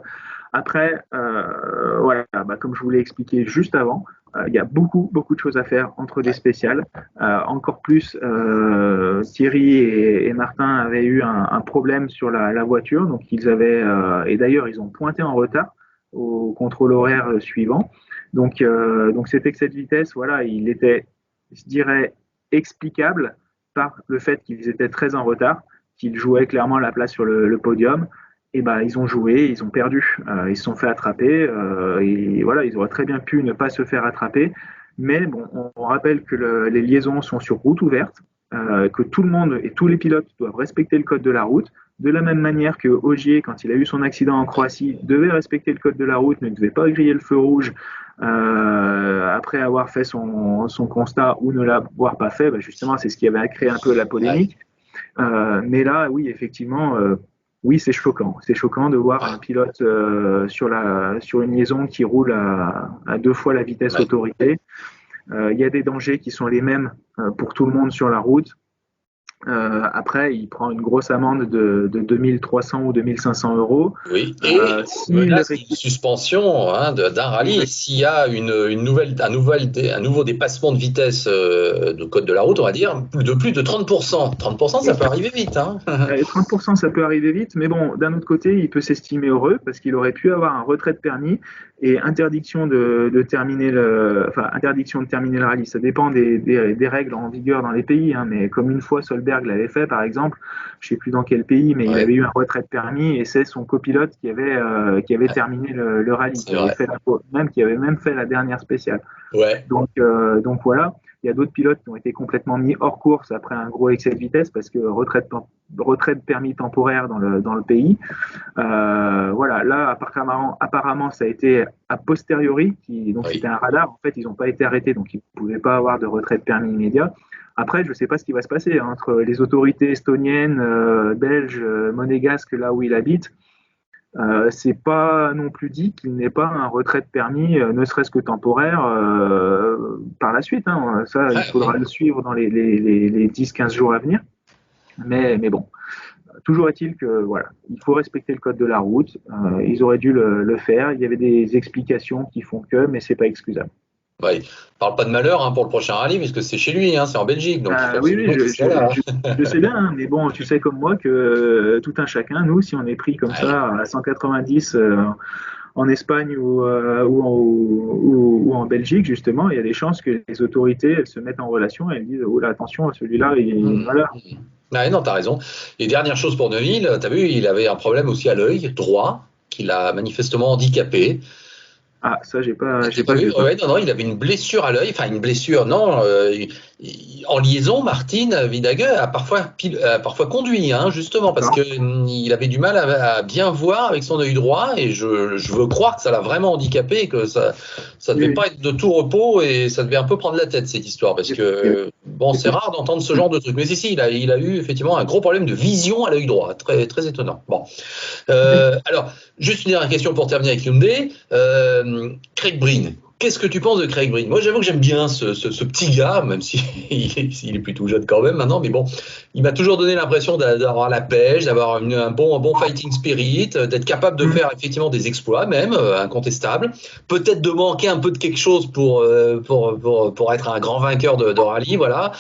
Après, voilà, bah, comme je vous l'ai expliqué juste avant, il y a beaucoup de choses à faire entre des spéciales. Encore plus, Thierry et Martin avaient eu un problème sur la voiture, donc ils avaient, et d'ailleurs ils ont pointé en retard au contrôle horaire suivant. Donc cet excès de vitesse, voilà, il était, je dirais, explicable par le fait qu'ils étaient très en retard, qu'ils jouaient clairement la place sur le podium et ben ils ont joué, ils ont perdu, ils se sont fait attraper et voilà, ils auraient très bien pu ne pas se faire attraper, mais bon, on rappelle que les liaisons sont sur route ouverte, que tout le monde et tous les pilotes doivent respecter le code de la route, de la même manière que Ogier, quand il a eu son accident en Croatie, devait respecter le code de la route, ne devait pas griller le feu rouge après avoir fait son constat ou ne l'avoir pas fait, ben justement c'est ce qui avait créé un peu la polémique. Mais là, oui, effectivement, oui, c'est choquant. C'est choquant de voir un pilote sur une liaison qui roule à 2 fois la vitesse autorisée. Il y a des dangers qui sont les mêmes pour tout le monde sur la route. Après, il prend une grosse amende de 2300 ou 2500 euros. Oui, et menace d'une suspension d'un rallye. S'il y a un nouveau dépassement de vitesse de code de la route, on va dire, de plus de 30%. 30%, ça peut arriver vite. Hein. 30%, ça peut arriver vite, mais bon, d'un autre côté, il peut s'estimer heureux parce qu'il aurait pu avoir un retrait de permis et interdiction de terminer le rallye. Ça dépend des règles en vigueur dans les pays, hein, mais comme une fois Solberg l'avait fait, par exemple, je ne sais plus dans quel pays, mais il avait eu un retrait de permis et c'est son copilote qui avait terminé le rallye, qui avait même fait la dernière spéciale. Ouais. Donc voilà. Il y a d'autres pilotes qui ont été complètement mis hors course après un gros excès de vitesse parce que retrait de permis temporaire dans le pays. Voilà, là, apparemment, ça a été a posteriori, donc c'était un radar. En fait, ils n'ont pas été arrêtés, donc ils ne pouvaient pas avoir de retrait de permis immédiat. Après, je ne sais pas ce qui va se passer entre les autorités estoniennes, belges, monégasques, là où il habite. C'est pas non plus dit qu'il n'ait pas un retrait de permis, ne serait-ce que temporaire, par la suite. Hein. Ça, il faudra le suivre dans les 10-15 jours à venir. Mais bon, toujours est-il que voilà, il faut respecter le code de la route. Ils auraient dû le faire. Il y avait des explications qui font que, mais c'est pas excusable. Ouais, il parle pas de malheur pour le prochain rallye, puisque c'est chez lui, c'est en Belgique, donc il faut Oui, je sais bien, hein, mais bon, tu sais comme moi que tout un chacun, nous, si on est pris comme ça à 190 en Espagne ou en Belgique, justement, il y a des chances que les autorités elles se mettent en relation et elles disent oh là, attention, celui-là, il est malheur. Non, t'as raison. Et dernière chose pour Neuville, t'as vu, il avait un problème aussi à l'œil droit, qui l'a manifestement handicapé. Ah, ça, j'ai pas vu. Ouais, non, il avait une blessure à l'œil, enfin une blessure, non, En liaison, Martin Vidage a parfois conduit, hein, justement, parce qu'il avait du mal à bien voir avec son œil droit, et je veux croire que ça l'a vraiment handicapé, que ça devait pas être de tout repos, et ça devait un peu prendre la tête, cette histoire, parce que, bon, c'est rare d'entendre ce genre de truc. Mais si, il a eu effectivement un gros problème de vision à l'œil droit, très, très étonnant. Bon. Alors, juste une dernière question pour terminer avec Hyundai. Craig Breen. Qu'est-ce que tu penses de Craig Breen? Moi, j'avoue que j'aime bien ce petit gars, même s'il il est plutôt jeune quand même maintenant, mais bon, il m'a toujours donné l'impression d'avoir la pêche, d'avoir un bon fighting spirit, d'être capable de faire effectivement des exploits, même incontestables. Peut-être de manquer un peu de quelque chose pour être un grand vainqueur de rallye, voilà.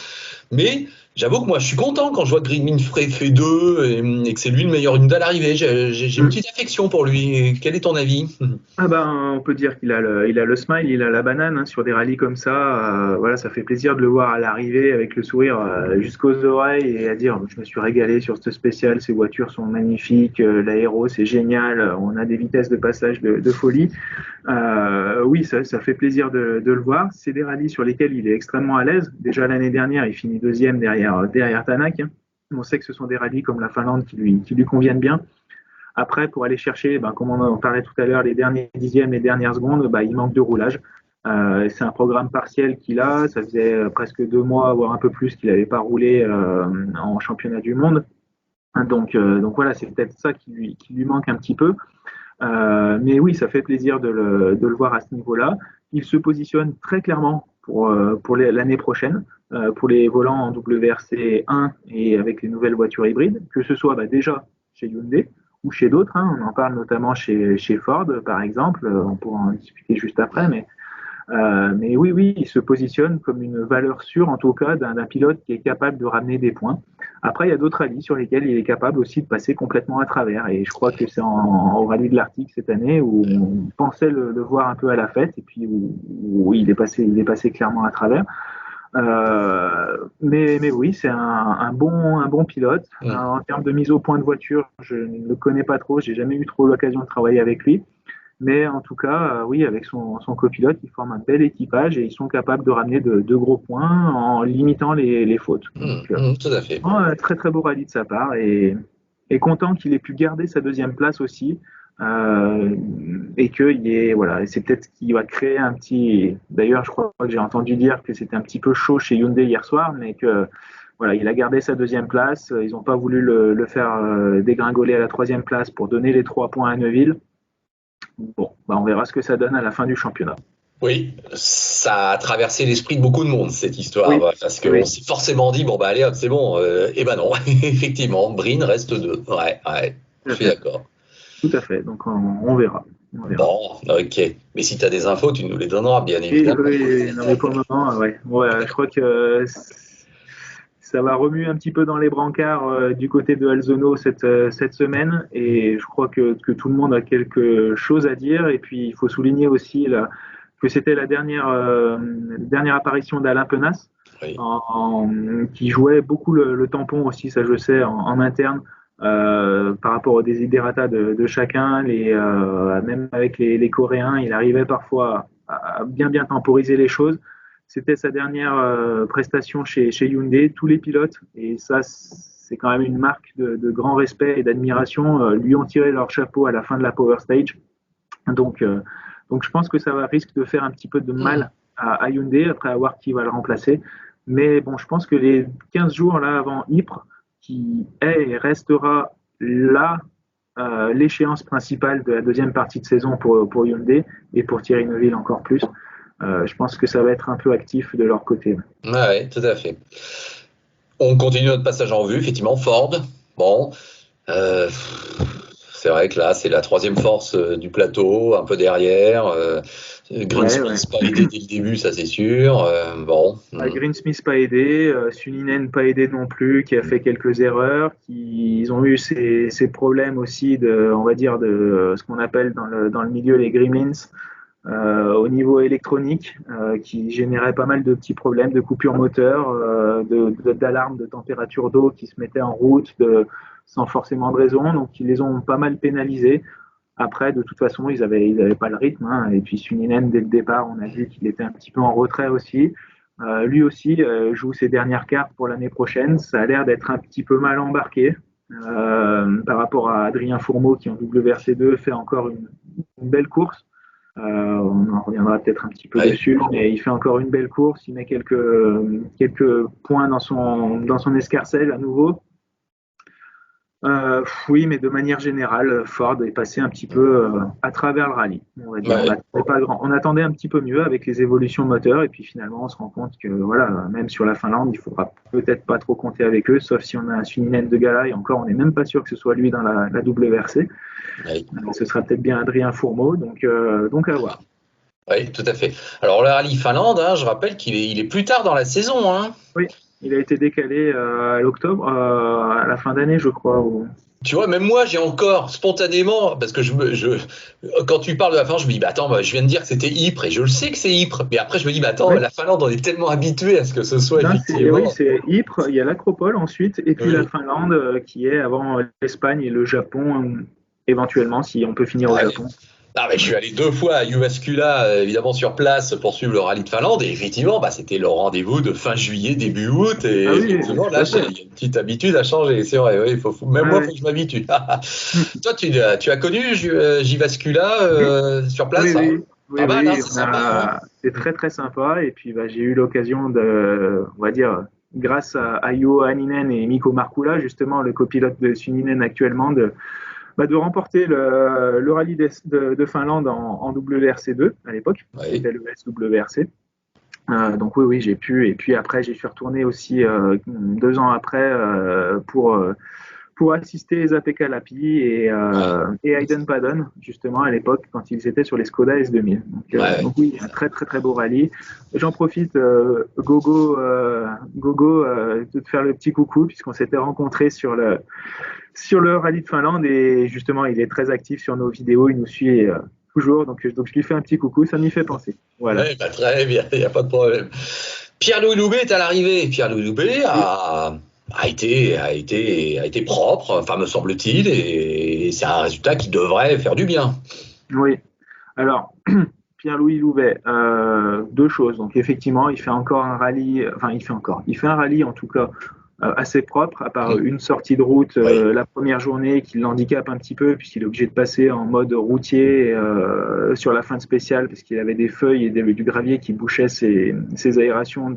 Mais j'avoue que moi, je suis content quand je vois que Green fait 2 et que c'est lui le meilleur Hyundai à l'arrivée. J'ai une petite affection pour lui. Quel est ton avis? Ah ben, on peut dire qu'il a le smile, il a la banane, hein, sur des rallyes comme ça. Voilà, ça fait plaisir de le voir à l'arrivée avec le sourire jusqu'aux oreilles et à dire je me suis régalé sur ce spécial, ces voitures sont magnifiques, l'aéro c'est génial, on a des vitesses de passage de folie. Oui, ça fait plaisir de le voir. C'est des rallyes sur lesquels il est extrêmement à l'aise. Déjà l'année dernière, il finit deuxième derrière Tanak. On sait que ce sont des rallyes comme la Finlande qui lui conviennent bien. Après, pour aller chercher, comme on en parlait tout à l'heure, les derniers dixièmes, les dernières secondes, il manque de roulage. C'est un programme partiel qu'il a. Ça faisait presque 2 mois, voire un peu plus, qu'il n'avait pas roulé en championnat du monde. Donc voilà, c'est peut-être ça qui lui manque un petit peu. Mais oui, ça fait plaisir de le voir à ce niveau-là. Il se positionne très clairement pour l'année prochaine, pour les volants en WRC 1 et avec les nouvelles voitures hybrides, que ce soit déjà chez Hyundai ou chez d'autres. Hein. On en parle notamment chez Ford, par exemple. On pourra en discuter juste après, mais oui, il se positionne comme une valeur sûre, en tout cas, d'un pilote qui est capable de ramener des points. Après, il y a d'autres rallyes sur lesquels il est capable aussi de passer complètement à travers. Et je crois que c'est au rallye de l'Arctique cette année où on pensait le voir un peu à la fête, et puis où il est passé clairement à travers. Mais oui, c'est un bon pilote. En termes de mise au point de voiture, je ne le connais pas trop, j'ai jamais eu trop l'occasion de travailler avec lui. Mais en tout cas, oui, avec son copilote, ils forment un bel équipage et ils sont capables de ramener de gros points en limitant les fautes. Donc, Tout à fait. très très beau rallye de sa part et content qu'il ait pu garder sa deuxième place aussi. Et c'est peut-être ce qui va créer un petit. D'ailleurs, je crois que j'ai entendu dire que c'était un petit peu chaud chez Hyundai hier soir, mais que voilà, il a gardé sa deuxième place. Ils n'ont pas voulu le faire dégringoler à la troisième place pour donner les 3 points à Neuville. Bon, on verra ce que ça donne à la fin du championnat. Oui, ça a traversé l'esprit de beaucoup de monde, cette histoire, Oui, parce qu'on s'est forcément dit, bon, allez, hop, c'est bon. Et non, effectivement, Breen reste 2. Ouais, je suis d'accord. Tout à fait, donc on verra. Bon, ok. Mais si tu as des infos, tu nous les donneras, bien évidemment. Oui, non, mais pour le moment, je crois que ça va remuer un petit peu dans les brancards du côté de Alzono cette semaine, et je crois que tout le monde a quelque chose à dire. Et puis il faut souligner aussi que c'était la dernière apparition d'Alain Penasse, Oui. qui jouait beaucoup le tampon aussi, ça je sais, en interne. Par rapport aux desiderata de chacun, même avec les Coréens, il arrivait parfois à bien temporiser les choses. C'était sa dernière prestation chez Hyundai. Tous les pilotes, et ça c'est quand même une marque de grand respect et d'admiration, lui ont tiré leur chapeau à la fin de la Power Stage. Donc je pense que ça risque de faire un petit peu de mal à Hyundai après avoir qui va le remplacer. Mais bon, je pense que les 15 jours là avant Ypres, qui est et restera l'échéance principale de la deuxième partie de saison pour Hyundai et pour Thierry Neuville encore plus. Je pense que ça va être un peu actif de leur côté. Oui, tout à fait. On continue notre passage en vue, effectivement, Ford. Bon, c'est vrai que là, c'est la troisième force du plateau, un peu derrière. Greensmith pas aidé dès le début, ça c'est sûr. Greensmith pas aidé, Suninen pas aidé non plus, qui a fait quelques erreurs. Ils ont eu ces problèmes aussi on va dire, de ce qu'on appelle dans le milieu les gremlins. Au niveau électronique, qui générait pas mal de petits problèmes de coupure moteur, d'alarme de température d'eau qui se mettait en route sans forcément de raison. Donc ils les ont pas mal pénalisés. Après, de toute façon, ils avaient pas le rythme. Hein. Et puis Suninen, dès le départ, on a vu qu'il était un petit peu en retrait aussi. Lui aussi joue ses dernières cartes pour l'année prochaine. Ça a l'air d'être un petit peu mal embarqué par rapport à Adrien Fourmeau qui en WRC2 fait encore une belle course. On en reviendra peut-être un petit peu dessus, mais il fait encore une belle course. Il met quelques points dans son escarcelle à nouveau. Oui, mais de manière générale, Ford est passé un petit peu à travers le rallye. On va dire. On attendait un petit peu mieux avec les évolutions moteurs, et puis finalement, on se rend compte que voilà, même sur la Finlande, il faudra peut-être pas trop compter avec eux, sauf si on a un Suninen de gala, et encore, on n'est même pas sûr que ce soit lui dans la WRC. Ce sera peut-être bien Adrien Fourmeau, donc à voir. Oui, tout à fait. Alors, le rallye Finlande, je rappelle qu'il est plus tard dans la saison. Oui, il a été décalé à l'octobre, à la fin d'année, je crois. Tu vois, même moi, j'ai encore spontanément, parce que quand tu parles de la Finlande, je me dis, bah attends, je viens de dire que c'était Ypres, et je le sais que c'est Ypres, mais après je me dis, bah attends, la Finlande, on est tellement habitué à ce que ce soit effectivement. Oui, c'est Ypres, il y a l'Acropole ensuite, et puis la Finlande qui est avant l'Espagne et le Japon, éventuellement, si on peut finir au Japon. Ah, mais je suis allé 2 fois à Jyväskylä, évidemment sur place pour suivre le rallye de Finlande, et effectivement, c'était le rendez-vous de fin juillet, début août, et effectivement, là, il y a une petite habitude à changer, c'est vrai, oui, même moi, il faut que je m'habitue. Toi, tu as connu Jyväskylä sur place? Oui, c'est sympa. C'est très très sympa, et puis j'ai eu l'occasion on va dire, grâce à Juho Hänninen et Mikko Markkula, justement le copilote de Suninen actuellement, de remporter le rallye de Finlande en WRC2 à l'époque, c'était le SWRC. Donc oui, j'ai pu. Et puis après, j'y suis retourné aussi 2 ans après pour assister Zape Kalapi et Hayden Paddon, justement, à l'époque, quand ils étaient sur les Skoda S2000. Donc oui, un très très très beau rallye. J'en profite, Gogo, de te faire le petit coucou, puisqu'on s'était rencontrés sur le rallye de Finlande, et justement, il est très actif sur nos vidéos, il nous suit toujours, donc je lui fais un petit coucou, ça m'y fait penser. Voilà. Ouais, très bien, il n'y a pas de problème. Pierre-Louis Loubet est à l'arrivée. Pierre-Louis Loubet a été propre, enfin me semble-t-il, et c'est un résultat qui devrait faire du bien. Oui. Alors, Pierre-Louis Loubet, 2 choses. Donc effectivement, il fait encore un rallye, il fait un rallye en tout cas assez propre, à part une sortie de route la première journée qui l'handicape un petit peu, puisqu'il est obligé de passer en mode routier sur la fin de spéciale, parce qu'il avait des feuilles et du gravier qui bouchaient ses aérations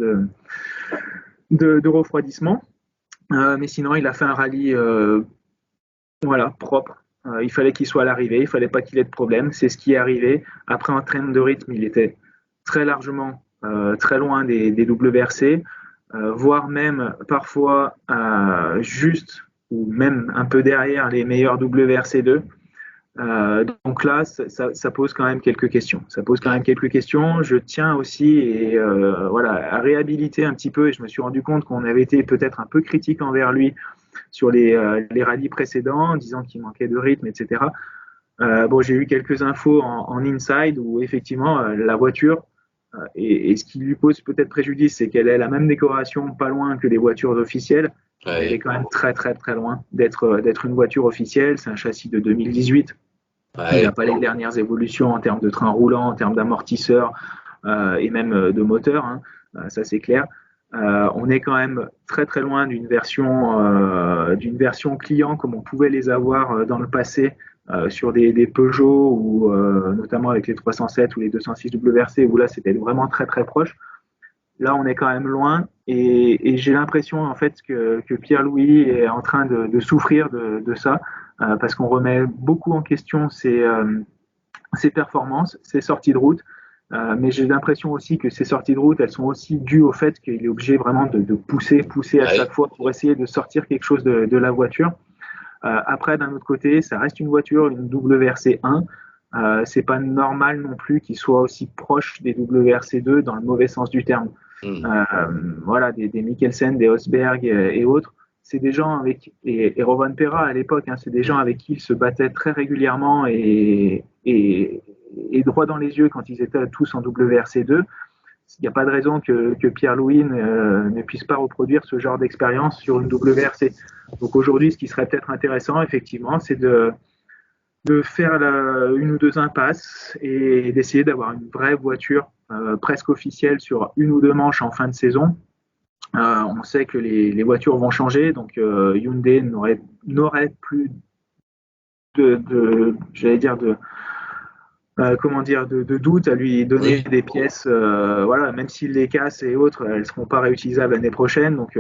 de refroidissement. Mais sinon, il a fait un rallye propre. Il fallait qu'il soit à l'arrivée, il fallait pas qu'il ait de problème. C'est ce qui est arrivé. Après, en train de rythme, il était très largement très loin des WRC, voire même parfois juste ou même un peu derrière les meilleurs WRC2. Donc là, ça pose quand même quelques questions. Je tiens aussi à réhabiliter un petit peu, et je me suis rendu compte qu'on avait été peut-être un peu critique envers lui sur les rallyes précédents, en disant qu'il manquait de rythme, etc. J'ai eu quelques infos en inside où effectivement la voiture, et ce qui lui pose peut-être préjudice, c'est qu'elle ait la même décoration pas loin que les voitures officielles. Elle est quand même très très très loin d'être une voiture officielle. C'est un châssis de 2018. Il n'a pas les dernières évolutions en termes de train roulant, en termes d'amortisseurs et même de moteur, ça c'est clair. On est quand même très très loin d'une version client comme on pouvait les avoir dans le passé sur des Peugeot, ou notamment avec les 307 ou les 206 WRC, où là c'était vraiment très très proche. Là on est quand même loin, et j'ai l'impression en fait que Pierre-Louis est en train de souffrir de ça, parce qu'on remet beaucoup en question ses performances, ses sorties de route. Mais j'ai l'impression aussi que ces sorties de route, elles sont aussi dues au fait qu'il est obligé vraiment de pousser à chaque fois pour essayer de sortir quelque chose de la voiture. Après, d'un autre côté, ça reste une voiture, une WRC1. C'est pas normal non plus qu'il soit aussi proche des WRC2 dans le mauvais sens du terme. Des Mikkelsen, des Rosberg et autres. C'est des gens et Rovan Perra à l'époque, c'est des gens avec qui il se battait très régulièrement et droit dans les yeux quand ils étaient tous en WRC2. Il n'y a pas de raison que Pierre-Louis ne puisse pas reproduire ce genre d'expérience sur une WRC. Donc aujourd'hui, ce qui serait peut-être intéressant, effectivement, c'est de faire une ou 2 impasses et d'essayer d'avoir une vraie voiture presque officielle sur une ou deux manches en fin de saison. On sait que les voitures vont changer, donc Hyundai n'aurait plus j'allais dire de doute à lui donner des pièces, voilà, même s'il les casse et autres, elles seront pas réutilisables l'année prochaine. Donc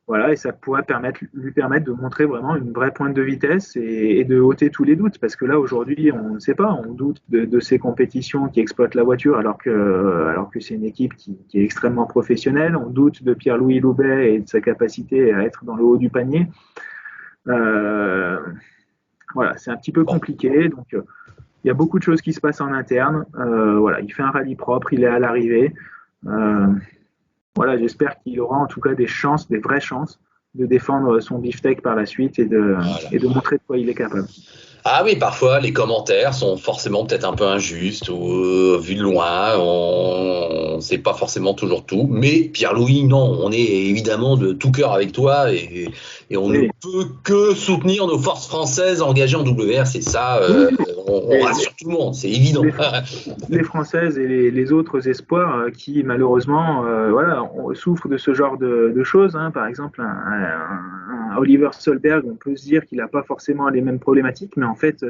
voilà, et ça pourrait lui permettre de montrer vraiment une vraie pointe de vitesse et de ôter tous les doutes, parce que là aujourd'hui on ne sait pas, on doute de ces compétitions qui exploitent la voiture alors que c'est une équipe qui est extrêmement professionnelle, on doute de Pierre-Louis Loubet et de sa capacité à être dans le haut du panier. Voilà, c'est un petit peu compliqué, donc il y a beaucoup de choses qui se passent en interne. Voilà, il fait un rallye propre, il est à l'arrivée. Voilà, j'espère qu'il aura en tout cas des vraies chances de défendre son beefsteak par la suite et de montrer de quoi il est capable. Ah oui, parfois les commentaires sont forcément peut-être un peu injustes ou vu de loin, on ne sait pas forcément toujours tout. Mais Pierre-Louis, non, on est évidemment de tout cœur avec toi et on ne peut que soutenir nos forces françaises engagées en WR. C'est ça, on rassure tout le monde, c'est évident. Les Françaises et les autres espoirs qui malheureusement souffrent de ce genre de choses. Hein. Par exemple, un Oliver Solberg, on peut se dire qu'il n'a pas forcément les mêmes problématiques, mais en fait,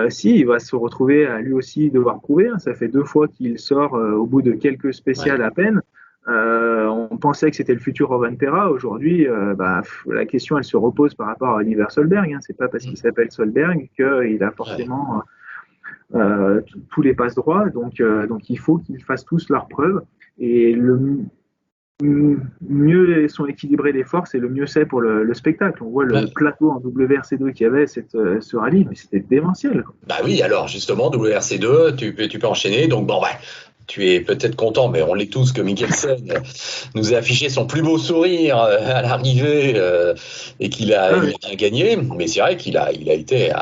si, il va se retrouver à lui aussi devoir prouver. Hein. Ça fait 2 fois qu'il sort au bout de quelques spéciales à peine. On pensait que c'était le futur Rovanpera. Aujourd'hui, la question, elle se repose par rapport à Oliver Solberg. Hein. C'est pas parce qu'il s'appelle Solberg qu'il a forcément tous les passe droits. Donc il faut qu'ils fassent tous leurs preuves. Et le mieux sont équilibrées les forces et le mieux c'est pour le spectacle. On voit le plateau en WRC2 qu'il y avait ce rallye, mais c'était démentiel. Bah oui, alors justement, WRC2, tu peux enchaîner. Donc bon, tu es peut-être content, mais on l'est tous, que Mikkelsen nous a affiché son plus beau sourire à l'arrivée et qu'il a gagné. Mais c'est vrai qu'il a été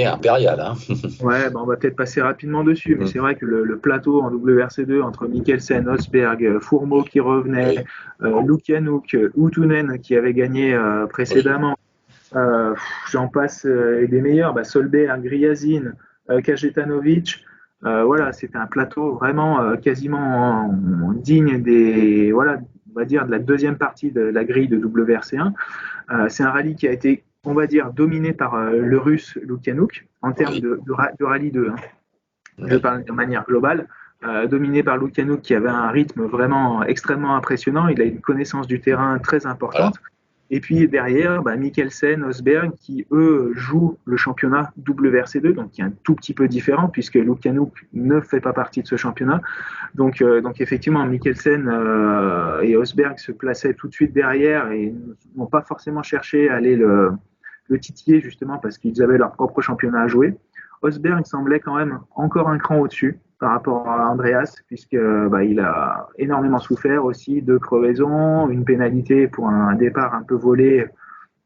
impérial. Hein. Ouais, on va peut-être passer rapidement dessus, mais c'est vrai que le plateau en WRC2 entre Mikkelsen, Rosberg, Fourmeau qui revenait, Lukjanuk, Utunen qui avait gagné précédemment, j'en passe et des meilleurs, Solberg, Gryazin, Kajetanovic. Voilà, c'était un plateau vraiment quasiment digne on va dire de la deuxième partie de la grille de WRC1. C'est un rallye qui a été, on va dire, dominé par le Russe Lukjanuk en termes de rallye 2. Hein. Je parle de manière globale. Dominé par Lukjanuk qui avait un rythme vraiment extrêmement impressionnant. Il a une connaissance du terrain très importante. Voilà. Et puis derrière, Mikkelsen, Rosberg qui, eux, jouent le championnat WRC2, donc qui est un tout petit peu différent puisque Lukjanuk ne fait pas partie de ce championnat. Donc effectivement, Mikkelsen et Rosberg se plaçaient tout de suite derrière et n'ont pas forcément cherché à aller le titiller justement parce qu'ils avaient leur propre championnat à jouer. Rosberg semblait quand même encore un cran au-dessus par rapport à Andreas, puisque il a énormément souffert aussi de crevaisons, une pénalité pour un départ un peu volé,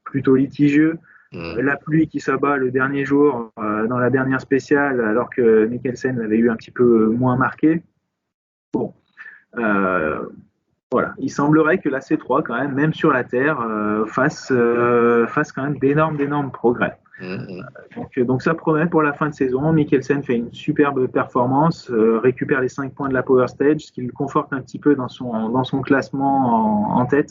plutôt litigieux, la pluie qui s'abat le dernier jour dans la dernière spéciale, alors que Mikkelsen l'avait eu un petit peu moins marqué. Bon, voilà, il semblerait que la C3 quand même sur la terre, fasse quand même d'énormes progrès. Donc ça promet pour la fin de saison. Mikkelsen fait une superbe performance, récupère les 5 points de la Power Stage, ce qui le conforte un petit peu dans son classement en tête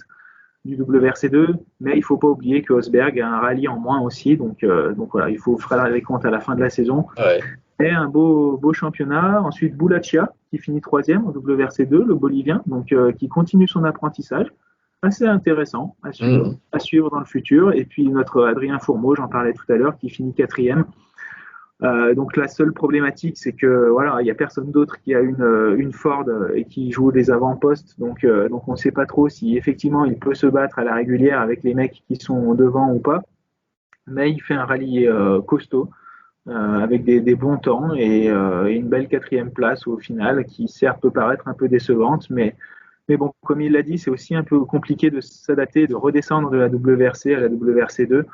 du WRC2, mais il ne faut pas oublier que Rosberg a un rallye en moins aussi, donc voilà, il faut faire les comptes à la fin de la saison. Ouais. Et un beau championnat. Ensuite, Boulaccia, qui finit 3e au WRC2, le Bolivien, donc qui continue son apprentissage. Assez intéressant à suivre dans le futur. Et puis notre Adrien Fourmeau, j'en parlais tout à l'heure, qui finit 4e. Donc la seule problématique, c'est que voilà, il n'y a personne d'autre qui a une Ford et qui joue des avant-postes. Donc on ne sait pas trop si effectivement il peut se battre à la régulière avec les mecs qui sont devant ou pas. Mais il fait un rallye costaud. Avec des bons temps et une belle 4e place au final qui certes peut paraître un peu décevante, mais bon, comme il l'a dit, c'est aussi un peu compliqué de s'adapter, de redescendre de la WRC à la WRC2.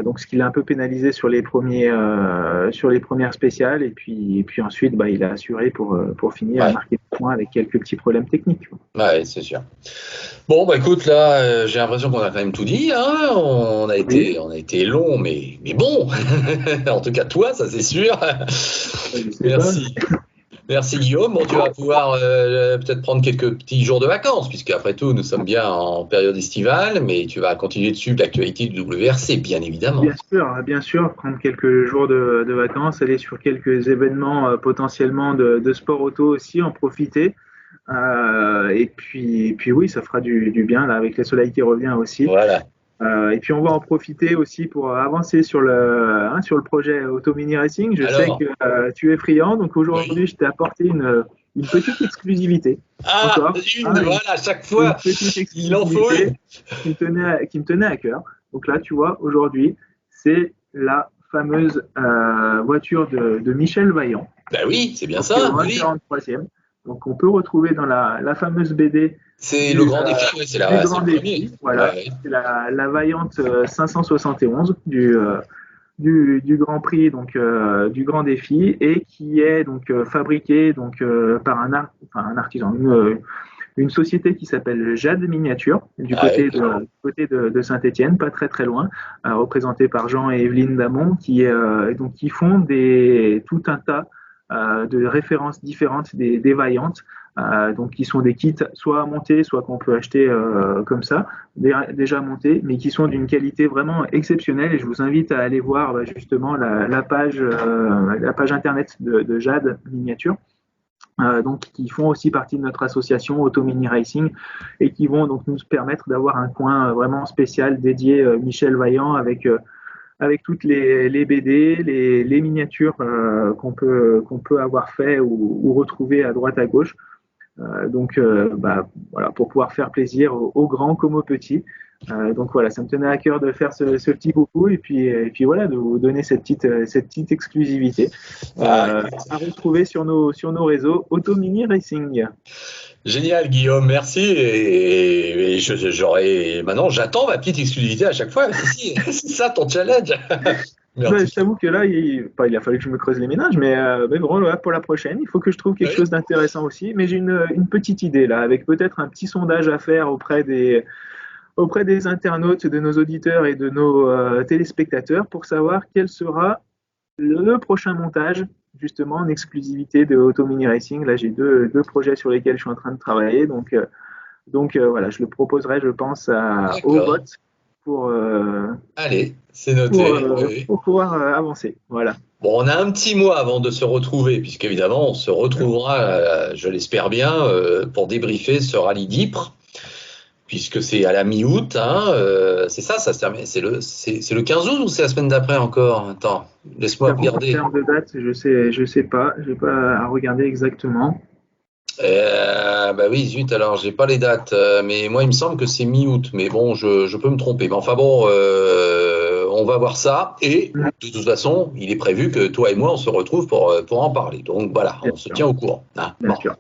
Donc, ce qui l'a un peu pénalisé sur les premières spéciales. Et puis ensuite, il a assuré pour finir à marquer des points avec quelques petits problèmes techniques. Ouais, c'est sûr. Bon, écoute, là, j'ai l'impression qu'on a quand même tout dit. Hein. On a été long, mais bon. En tout cas, toi, ça c'est sûr. Merci. Merci Guillaume. Bon, tu vas pouvoir peut-être prendre quelques petits jours de vacances, puisque après tout, nous sommes bien en période estivale, mais tu vas continuer de suivre l'actualité du WRC, bien évidemment. Bien sûr, prendre quelques jours de vacances, aller sur quelques événements potentiellement de sport auto aussi, en profiter. Et puis oui, ça fera du bien là, avec le soleil qui revient aussi. Voilà. Et puis on va en profiter aussi pour avancer sur le projet Auto Mini Racing. Je sais Alors, que tu es friand, donc oui. aujourd'hui je t'ai apporté une petite exclusivité Ah, encore, voilà, à chaque une fois, petite il en faut exclusivité une. qui me tenait à cœur. Donc là, tu vois, aujourd'hui, c'est la fameuse voiture de Michel Vaillant, Ben oui, c'est bien donc ça, en oui. 43e. Donc on peut retrouver dans la fameuse BD C'est le du, grand défi, oui, c'est grand le premier. défi. Ouais, Voilà, ouais. c'est la Vaillante 571 du Grand Prix, donc du Grand Défi, et qui est donc fabriquée donc par un artisan, une société qui s'appelle Jade Miniature, du Ah, côté oui. de Saint-Étienne, pas très très loin, représentée par Jean et Evelyne Damon, qui font tout un tas de références différentes des Vaillantes, donc qui sont des kits soit à monter, soit qu'on peut acheter comme ça, déjà montés, mais qui sont d'une qualité vraiment exceptionnelle. Et je vous invite à aller voir justement la page internet de Jade Miniature. Donc qui font aussi partie de notre association Auto Mini Racing et qui vont donc nous permettre d'avoir un coin vraiment spécial dédié Michel Vaillant avec toutes les BD, les miniatures qu'on peut avoir fait ou retrouver à droite à gauche. Donc voilà, pour pouvoir faire plaisir aux grands comme aux petits. Donc voilà, ça me tenait à cœur de faire ce petit coucou et puis voilà, de vous donner cette petite exclusivité Ah, à retrouver sur nos réseaux Auto Mini Racing. génial, Guillaume, merci. Et maintenant, j'attends ma petite exclusivité à chaque fois. Si, c'est ça ton challenge. Ben, Merci. je t'avoue que là, il a fallu que je me creuse les ménages, mais bon, voilà, pour la prochaine, il faut que je trouve quelque Oui. chose d'intéressant aussi. Mais j'ai une petite idée là, avec peut-être un petit sondage à faire auprès des internautes, de nos auditeurs et de nos téléspectateurs pour savoir quel sera le prochain montage, justement en exclusivité de Auto Mini Racing. Là, j'ai deux projets sur lesquels je suis en train de travailler. Donc voilà, je le proposerai, je pense, au D'accord. vote pour, euh, Allez, c'est pour, noté. Oui, euh, oui. pour pouvoir avancer. Voilà. Bon, on a un petit mois avant de se retrouver, puisqu'évidemment, on se retrouvera, je l'espère bien, pour débriefer ce rallye d'Ypres, puisque c'est à la mi-août, hein, c'est ça, ça se termine. C'est le 15 août ou c'est la semaine d'après encore? Attends, laisse-moi J'avoue qu'en regarder. termes de date, je sais pas, j'ai pas à regarder exactement. Bah oui, zut, alors j'ai pas les dates, mais moi il me semble que c'est mi-août, mais bon, je peux me tromper. Mais enfin bon, on va voir ça, et de toute façon, il est prévu que toi et moi on se retrouve pour en parler. Donc voilà, Bien on se sûr, tient au courant, hein. bien Bon. sûr.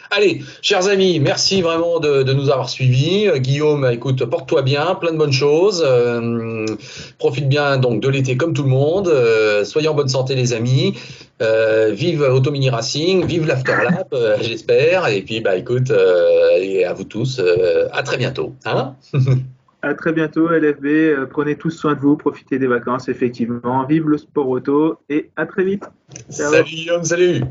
Allez, chers amis, merci vraiment de nous avoir suivis. Guillaume, écoute, porte-toi bien, plein de bonnes choses. Profite bien donc de l'été comme tout le monde. Soyez en bonne santé, les amis. Vive Auto Mini Racing, vive l'Afterlap, j'espère. Et puis, bah, écoute, et à vous tous, à très bientôt, hein. À très bientôt, LFB. Prenez tous soin de vous, profitez des vacances, effectivement. Vive le sport auto et à très vite. Ciao. Salut Guillaume, salut.